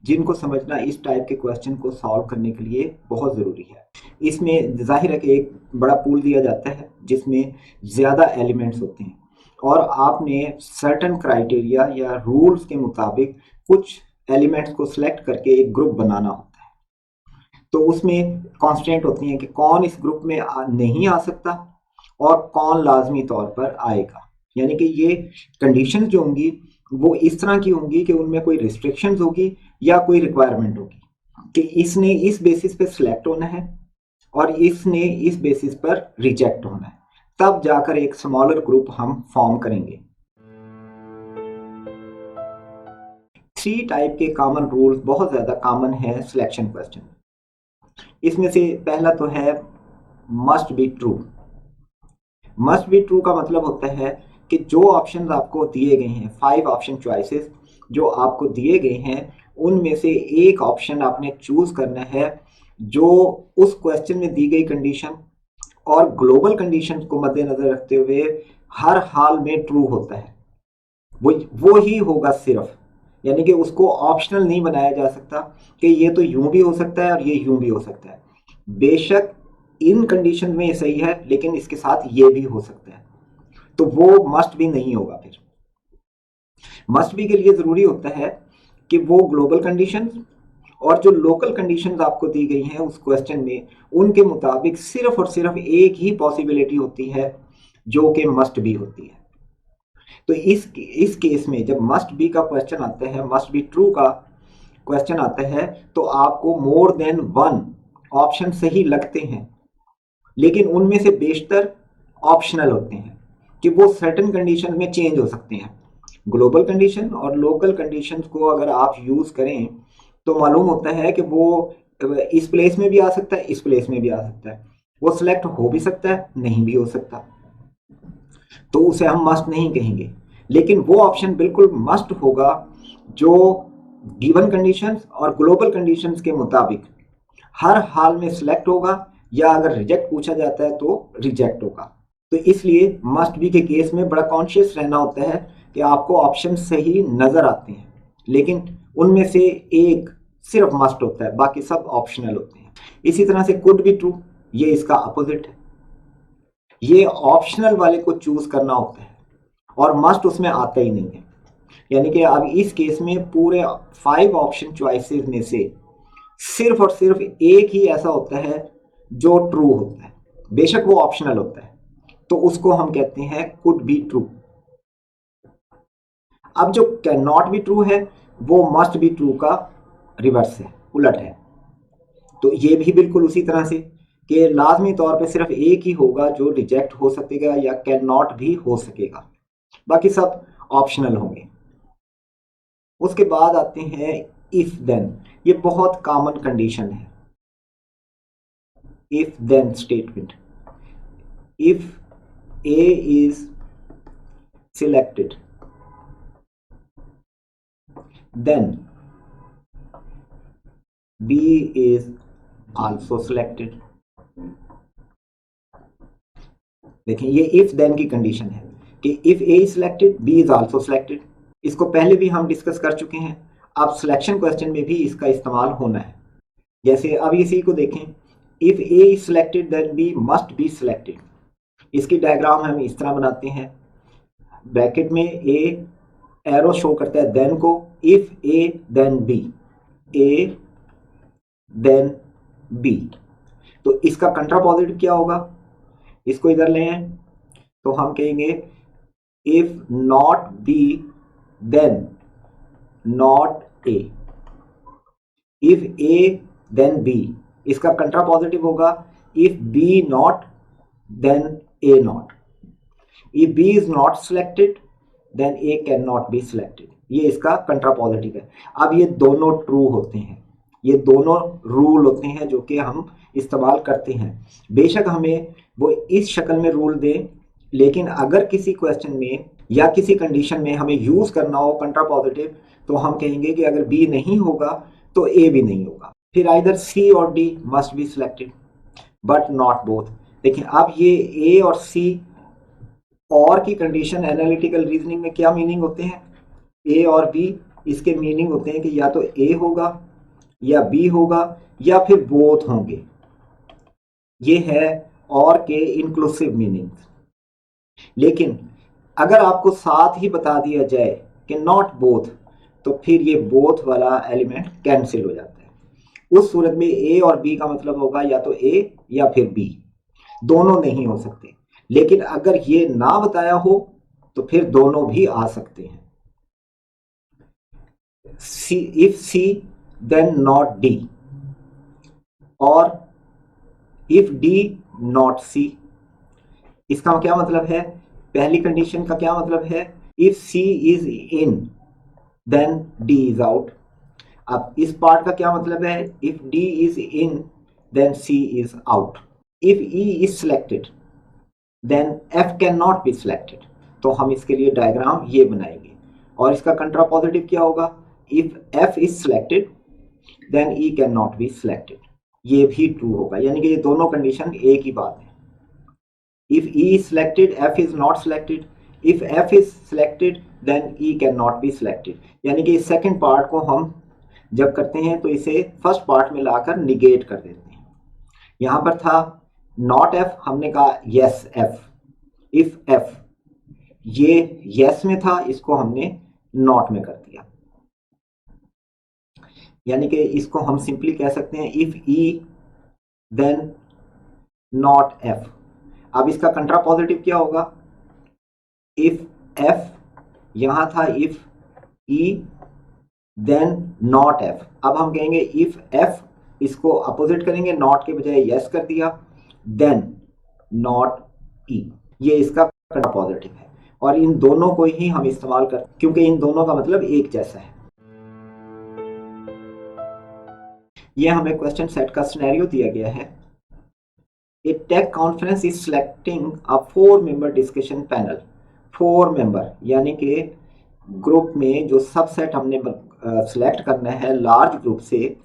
जिनको समझना इस टाइप के क्वेश्चन को सॉल्व करने के लिए बहुत ज़रूरी है। इसमें जाहिर है कि एक बड़ा पूल दिया जाता है जिसमें ज़्यादा एलिमेंट्स होते हैं और आपने सर्टन क्राइटेरिया या रूल्स के मुताबिक कुछ एलिमेंट्स को सिलेक्ट करके एक ग्रुप बनाना होता है। तो उसमें कॉन्स्टेंट होती हैं कि कौन इस ग्रुप में नहीं आ सकता और कौन लाजमी तौर पर आएगा। यानी कि ये कंडीशंस जो होंगी वो इस तरह की होंगी कि उनमें कोई रिस्ट्रिक्शंस होगी या कोई रिक्वायरमेंट होगी कि इसने इस बेसिस पे सिलेक्ट होना है और इसने इस बेसिस पर रिजेक्ट होना है, तब जाकर एक स्मॉलर ग्रुप हम फॉर्म करेंगे। 3 टाइप के कॉमन रूल्स बहुत ज़्यादा कॉमन है सिलेक्शन क्वेश्चन। इसमें से पहला तो है must be true. Must be true का मतलब होता है कि जो ऑप्शंस आपको दिए गए हैं, 5 ऑप्शन चॉइसेस जो आपको दिए गए हैं, उनमें से एक ऑप्शन आपने चूज करना है जो उस क्वेश्चन में दी गई कंडीशन और ग्लोबल कंडीशंस को मद्देनजर रखते हुए हर हाल में ट्रू होता है, वो ही होगा सिर्फ। यानी कि उसको ऑप्शनल नहीं बनाया जा सकता कि ये तो यूं भी हो सकता है और ये यूं भी हो सकता है। बेशक इन कंडीशन में ये सही है लेकिन इसके साथ ये भी हो सकता है, तो वो मस्ट भी नहीं होगा। फिर मस्ट भी के लिए जरूरी होता है कि वो ग्लोबल कंडीशंस और जो लोकल कंडीशंस आपको दी गई हैं उस क्वेश्चन में, उनके मुताबिक सिर्फ और सिर्फ एक ही पॉसिबिलिटी होती है जो कि मस्ट भी होती है। तो इस केस में जब मस्ट बी का क्वेश्चन आता है, मस्ट बी ट्रू का क्वेश्चन आता है, तो आपको मोर देन 1 ऑप्शन सही लगते हैं, लेकिन उनमें से बेशतर ऑप्शनल होते हैं कि वो सर्टेन कंडीशन में चेंज हो सकते हैं। ग्लोबल कंडीशन और लोकल कंडीशंस को अगर आप यूज करें तो मालूम होता है कि वो इस प्लेस में भी आ सकता है, इस प्लेस में भी आ सकता है, वो सिलेक्ट हो भी सकता है, नहीं भी हो सकता, तो उसे हम मस्ट नहीं कहेंगे। लेकिन वो ऑप्शन बिल्कुल मस्ट होगा जो गिवन कंडीशंस और ग्लोबल कंडीशंस के मुताबिक हर हाल में सिलेक्ट होगा, या अगर रिजेक्ट पूछा जाता है तो रिजेक्ट होगा। तो इसलिए मस्ट बी के केस में बड़ा कॉन्शियस रहना होता है कि आपको ऑप्शन सही नजर आते हैं, लेकिन उनमें से एक सिर्फ मस्ट होता है, बाकी सब ऑप्शनल होते हैं। इसी तरह से कुड बी ट्रू, ये इसका अपोजिट है, ये ऑप्शनल वाले को चूज करना होता है और मस्ट उसमें आता ही नहीं है। यानी कि अब इस केस में पूरे 5 ऑप्शन चॉइसेस में से सिर्फ और सिर्फ एक ही ऐसा होता है जो ट्रू होता है, बेशक वो ऑप्शनल होता है, तो उसको हम कहते हैं कुड बी ट्रू। अब जो कैन नॉट बी ट्रू है वो मस्ट बी ट्रू का रिवर्स है, उलट है। तो ये भी बिल्कुल उसी तरह से कि लाजमी तौर पे सिर्फ एक ही होगा जो रिजेक्ट हो सकेगा या कैन नॉट भी हो सकेगा, बाकी सब ऑप्शनल होंगे। उसके बाद आते हैं इफ देन। ये बहुत कॉमन कंडीशन है, if then statement. If A is selected then B is also selected। देखिए ये if then की कंडीशन है कि if A is selected B is also selected। इसको पहले भी हम डिस्कस कर चुके हैं, अब सिलेक्शन क्वेश्चन में भी इसका इस्तेमाल होना है। जैसे अब इसी को देखें, if A is selected then B must be selected। इसकी डायग्राम हम इस तरह बनाते हैं, ब्रैकेट में A एरो शो करता है देन को, if A then B, A then B. तो इसका कंट्रापॉजिटिव क्या होगा, इसको इधर ले आए तो हम कहेंगे if not B then not A, if A then B. इसका कंट्रापॉजिटिव होगा if B not then A not, if B is not selected then A can not be selected. ये इसका कंट्रापॉजिटिव है। अब ये दोनों ट्रू होते हैं, ये दोनों रूल होते हैं जो कि हम इस्तेमाल करते हैं। बेशक हमें वो इस शक्ल में रूल दे, लेकिन अगर किसी क्वेश्चन में या किसी कंडीशन में हमें यूज करना हो कंट्रापॉजिटिव, तो हम कहेंगे कि अगर बी नहीं होगा तो ए भी नहीं होगा। फिर आइदर सी और D must be selected but not both. देखिए अब ये ए और सी और की कंडीशन एनालिटिकल रीजनिंग में क्या मीनिंग होते हैं, ए और बी, इसके मीनिंग होते हैं कि या तो ए होगा या बी होगा या फिर बोथ होंगे। ये है और के इंक्लूसिव मीनिंग। लेकिन अगर आपको साथ ही बता दिया जाए कि नॉट बोथ, तो फिर ये बोथ वाला एलिमेंट कैंसिल हो जाता है। उस सूरत में ए और बी का मतलब होगा या तो ए या फिर बी, दोनों नहीं हो सकते। लेकिन अगर ये ना बताया हो तो फिर दोनों भी आ सकते हैं। C, if C then not D, और इफ डी नॉट सी। इसका क्या मतलब है, पहली कंडीशन का क्या मतलब है, if C is in then D is out. अब इस पार्ट का क्या मतलब है, if D is in then C is out. If E is selected then F can not be selected. तो हम इसके लिए डायग्राम ये बनाएंगे, और इसका कंट्रापॉजिटिव क्या होगा, if F is selected then E can not be selected. ये भी ट्रू होगा, यानी कि ये दोनों कंडीशन एक ही बात है। If E is selected F is not selected, if F is selected then E can not be selected. यानी कि सेकंड पार्ट को हम जब करते हैं तो इसे फर्स्ट पार्ट में लाकर निगेट कर देते हैं। यहां पर था नॉट एफ, हमने कहा यस एफ। इफ एफ ये यस में था, इसको हमने नॉट में कर दिया। यानी कि इसको हम सिंपली कह सकते हैं if E then not F. अब इसका कंट्रापॉजिटिव क्या होगा, इफ एफ, यहां था if E then not F. अब हम कहेंगे इफ एफ, इसको अपोजिट करेंगे, नॉट के बजाय यस कर दिया, देन नॉट ई। ये इसका कंट्रापॉजिटिव है, और इन दोनों को ही हम इस्तेमाल कर, क्योंकि इन दोनों का मतलब एक जैसा है। ये हमें क्वेश्चन सेट का सिनेरियो दिया गया है। A tech conference is selecting a 4-member discussion panel। 4 member यानी कि ग्रुप में जो सबसेट हमने सिलेक्ट करना है लार्ज ग्रुप से,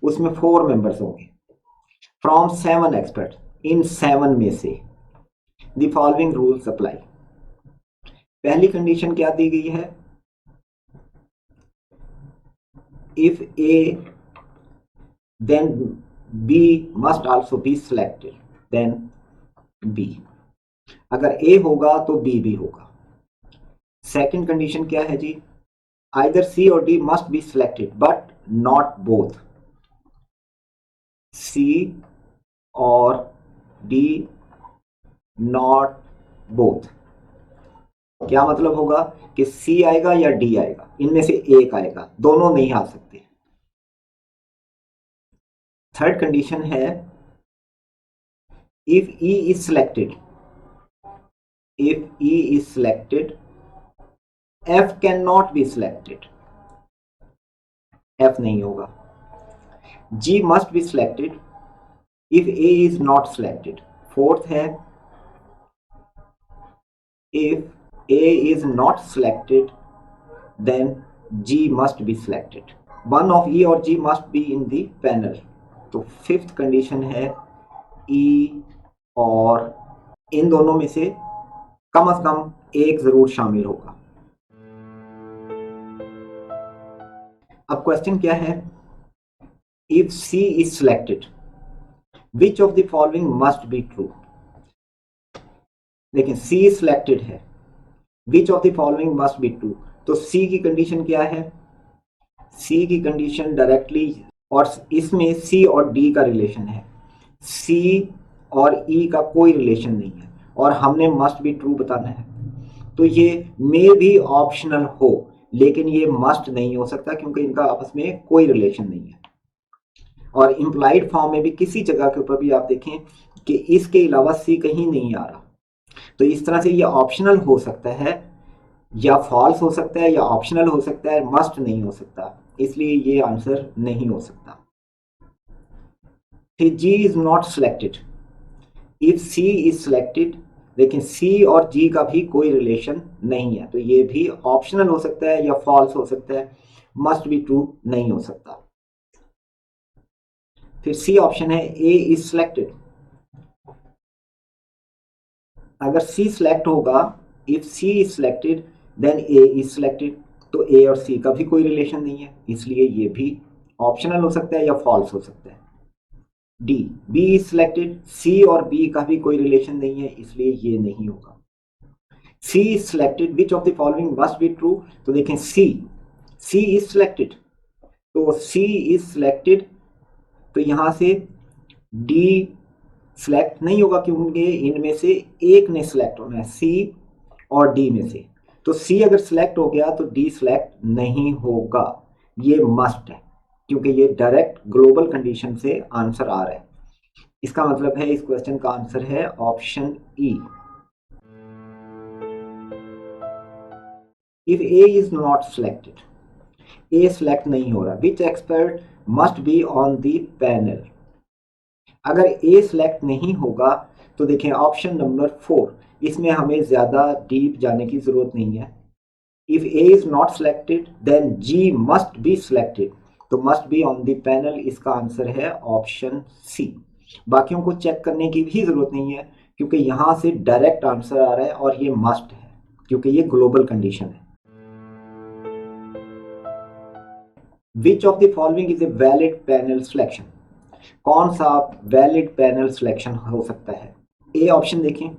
उसमें 4 मेंबर्स होंगे फ्रॉम 7 एक्सपर्ट। इन 7 में से द फॉलोइंग रूल्स अप्लाई। पहली कंडीशन क्या दी गई है, if A then B must also be selected then B. अगर ए होगा तो बी भी होगा। सेकंड कंडीशन क्या है जी, आइदर सी और D must be selected but not both. C और डी नॉट बोथ। क्या मतलब होगा कि सी आएगा या डी आएगा, इनमें से एक आएगा, दोनों नहीं आ सकते। थर्ड कंडीशन है if E is selected, if E is selected, F cannot be selected, F नहीं होगा। G must be selected if A is not selected। Fourth है if A is not selected then G must be selected। One of E और G must be in the panel। तो fifth condition है E और इन दोनों में से कम एक जरूर शामिल होगा। अब क्वेश्चन क्या है, if C is selected which of the following must be true। देखिए C selected है, which of the following must be true, तो C की कंडीशन क्या है, C की कंडीशन डायरेक्टली, और इसमें C और D का रिलेशन है, C और E का कोई रिलेशन नहीं है, और हमने मस्ट बी ट्रू बताना है। तो ये मे भी ऑप्शनल हो लेकिन ये मस्ट नहीं हो सकता क्योंकि इनका आपस में कोई रिलेशन नहीं है। और इम्प्लाइड फॉर्म में भी किसी जगह के ऊपर भी आप देखें कि इसके अलावा सी कहीं नहीं आ रहा, तो इस तरह से ये ऑप्शनल हो सकता है या फॉल्स हो सकता है या ऑप्शनल हो सकता है, मस्ट नहीं हो सकता, इसलिए ये आंसर नहीं हो सकता। फिर G is not selected, if C is selected, लेकिन सी और जी का भी कोई रिलेशन नहीं है, तो ये भी ऑप्शनल हो सकता है या फॉल्स हो सकता है, मस्ट बी ट्रू नहीं हो सकता। फिर सी ऑप्शन है ए इज सिलेक्टेड, अगर सी सिलेक्ट होगा, if C is selected then A is selected, तो ए और सी का भी कोई रिलेशन नहीं है, इसलिए ये भी ऑप्शनल हो सकता है या फॉल्स हो सकता है। डी बी इज सिलेक्टेड, सी और बी का भी कोई रिलेशन नहीं है, इसलिए ये नहीं होगा। C is selected, which of the following must be true, तो देखें सी इज सिलेक्टेड, तो सी इज सिलेक्टेड, तो यहां से डी सिलेक्ट नहीं होगा क्योंकि इनमें से एक ने सिलेक्ट होना है, सी और डी में से, तो सी अगर सिलेक्ट हो गया तो डी सिलेक्ट नहीं होगा, ये मस्ट है क्योंकि ये डायरेक्ट ग्लोबल कंडीशन से आंसर आ रहा है। इसका मतलब है इस क्वेश्चन का आंसर है option E. If A is not selected, A select नहीं हो रहा, which expert must be on the panel, अगर ए सिलेक्ट नहीं होगा तो देखें ऑप्शन नंबर 4, इसमें हमें ज्यादा डीप जाने की जरूरत नहीं है। If A is not selected then G must be selected, तो must be on the panel, इसका आंसर है ऑप्शन सी। बाकियों को चेक करने की भी जरूरत नहीं है क्योंकि यहां से डायरेक्ट आंसर आ रहा है और ये मस्ट है क्योंकि ये ग्लोबल कंडीशन है। विच of the following is a valid panel selection, कौन सा वैलिड पैनल सिलेक्शन हो सकता है। ए ऑप्शन देखें,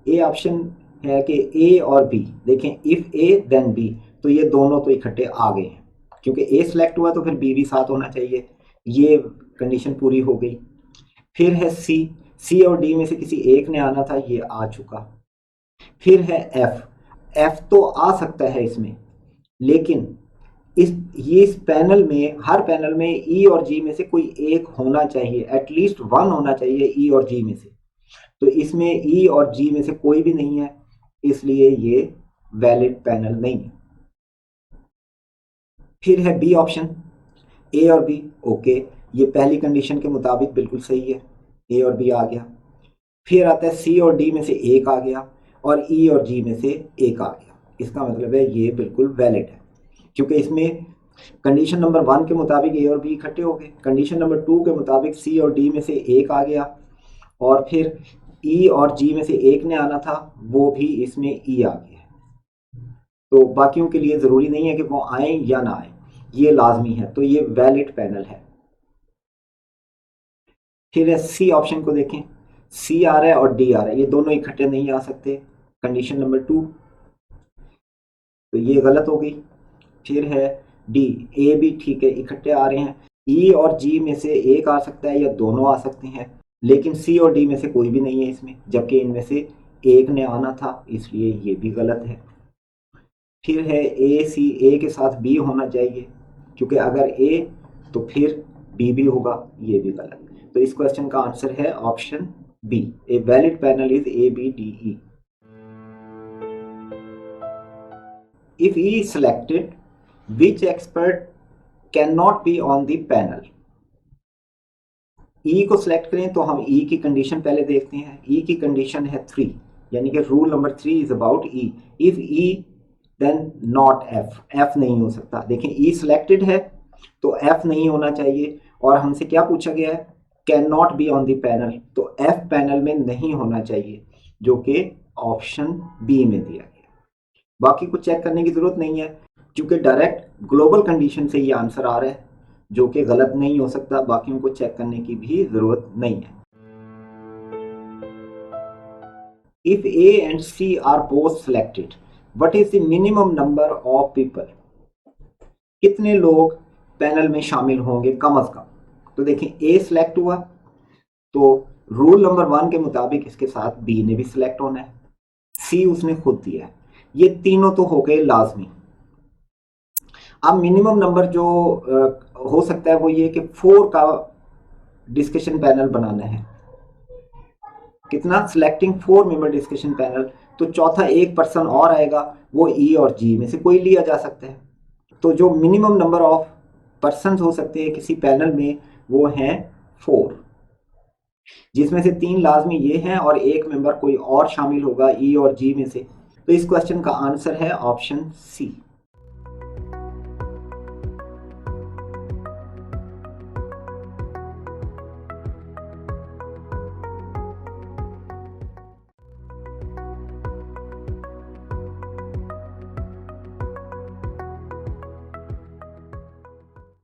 ए ऑप्शन है कि ए और बी, देखें इफ ए देन बी, तो ये दोनों तो इकट्ठे आ गए हैं क्योंकि ए सिलेक्ट हुआ तो फिर बी भी साथ होना चाहिए, ये कंडीशन पूरी हो गई। फिर है सी और डी में से किसी एक ने आना था, ये आ चुका। फिर है एफ तो आ सकता है इसमें, लेकिन इस पैनल में, हर पैनल में ई और जी में से कोई एक होना चाहिए, एटलीस्ट वन होना चाहिए ई और जी में से, तो इसमें ई और जी में से कोई भी नहीं है, इसलिए ये वैलिड पैनल नहीं है। फिर है बी ऑप्शन, ए और बी, ओके, ये पहली कंडीशन के मुताबिक बिल्कुल सही है, ए और बी आ गया। फिर आता है सी और डी में से एक आ गया और ई और जी में से एक आ गया, इसका मतलब है ये बिल्कुल वैलिड है क्योंकि इसमें कंडीशन नंबर 1 के मुताबिक ए और बी इकट्ठे हो गए, कंडीशन नंबर 2 के मुताबिक सी और डी में से एक आ गया, और फिर ई और जी में से एक ने आना था, वो भी इसमें ई आ गया। तो बाकियों के लिए ज़रूरी नहीं है कि वो आए या ना आए, ये लाजमी है, तो ये वैलिड पैनल है। फिर सी ऑप्शन को देखें, सी आ रहा है और डी आ रहा है, ये दोनों इकट्ठे नहीं आ सकते, कंडीशन नंबर 2, तो ये गलत हो गई। फिर है डी, ए भी ठीक है, इकट्ठे आ रहे हैं, ई और जी में से एक आ सकता है या दोनों आ सकते हैं, लेकिन सी और डी में से कोई भी नहीं है इसमें, जबकि इनमें से एक ने आना था, इसलिए ये भी गलत है। फिर है ए सी, ए के साथ बी होना चाहिए, क्योंकि अगर ए तो फिर बी भी होगा, ये भी गलत। तो इस क्वेश्चन का आंसर है option B, a valid panel is A B D E. If E is selected, which expert can not be on the panel. E को सिलेक्ट करें तो हम ई की कंडीशन पहले देखते हैं। ई की कंडीशन है 3, यानी कि rule number 3 is about E. If E then not F, F नहीं हो सकता। देखें ई सिलेक्टेड है तो एफ नहीं होना चाहिए, और हमसे क्या पूछा गया है, can not be on the panel, तो एफ पैनल में नहीं होना चाहिए, जो कि ऑप्शन बी में दिया गया। बाकी कुछ चेक करने की जरूरत नहीं है, क्योंकि डायरेक्ट ग्लोबल कंडीशन से ये आंसर आ रहा है, जो कि गलत नहीं हो सकता। बाकियों को चेक करने की भी जरूरत नहीं है। If A and C are both selected, what is the minimum number of people. कितने लोग पैनल में शामिल होंगे कम अज कम। तो देखें ए सिलेक्ट हुआ, तो रूल नंबर 1 के मुताबिक इसके साथ बी ने भी सिलेक्ट होना है, सी उसने खुद दिया है, ये तीनों तो हो गए लाजमी। अब मिनिमम नंबर जो हो सकता है वो ये कि 4 का डिस्कशन पैनल बनाना है। कितना, सिलेक्टिंग 4 मेंबर डिस्कशन पैनल, तो चौथा एक पर्सन और आएगा, वो ई और जी में से कोई लिया जा सकता है। तो जो मिनिमम नंबर ऑफ पर्सन हो सकते हैं किसी पैनल में वो हैं 4, जिसमें से 3 लाजमी ये हैं और एक मेंबर कोई और शामिल होगा ई और जी में से। तो इस क्वेश्चन का आंसर है ऑप्शन सी।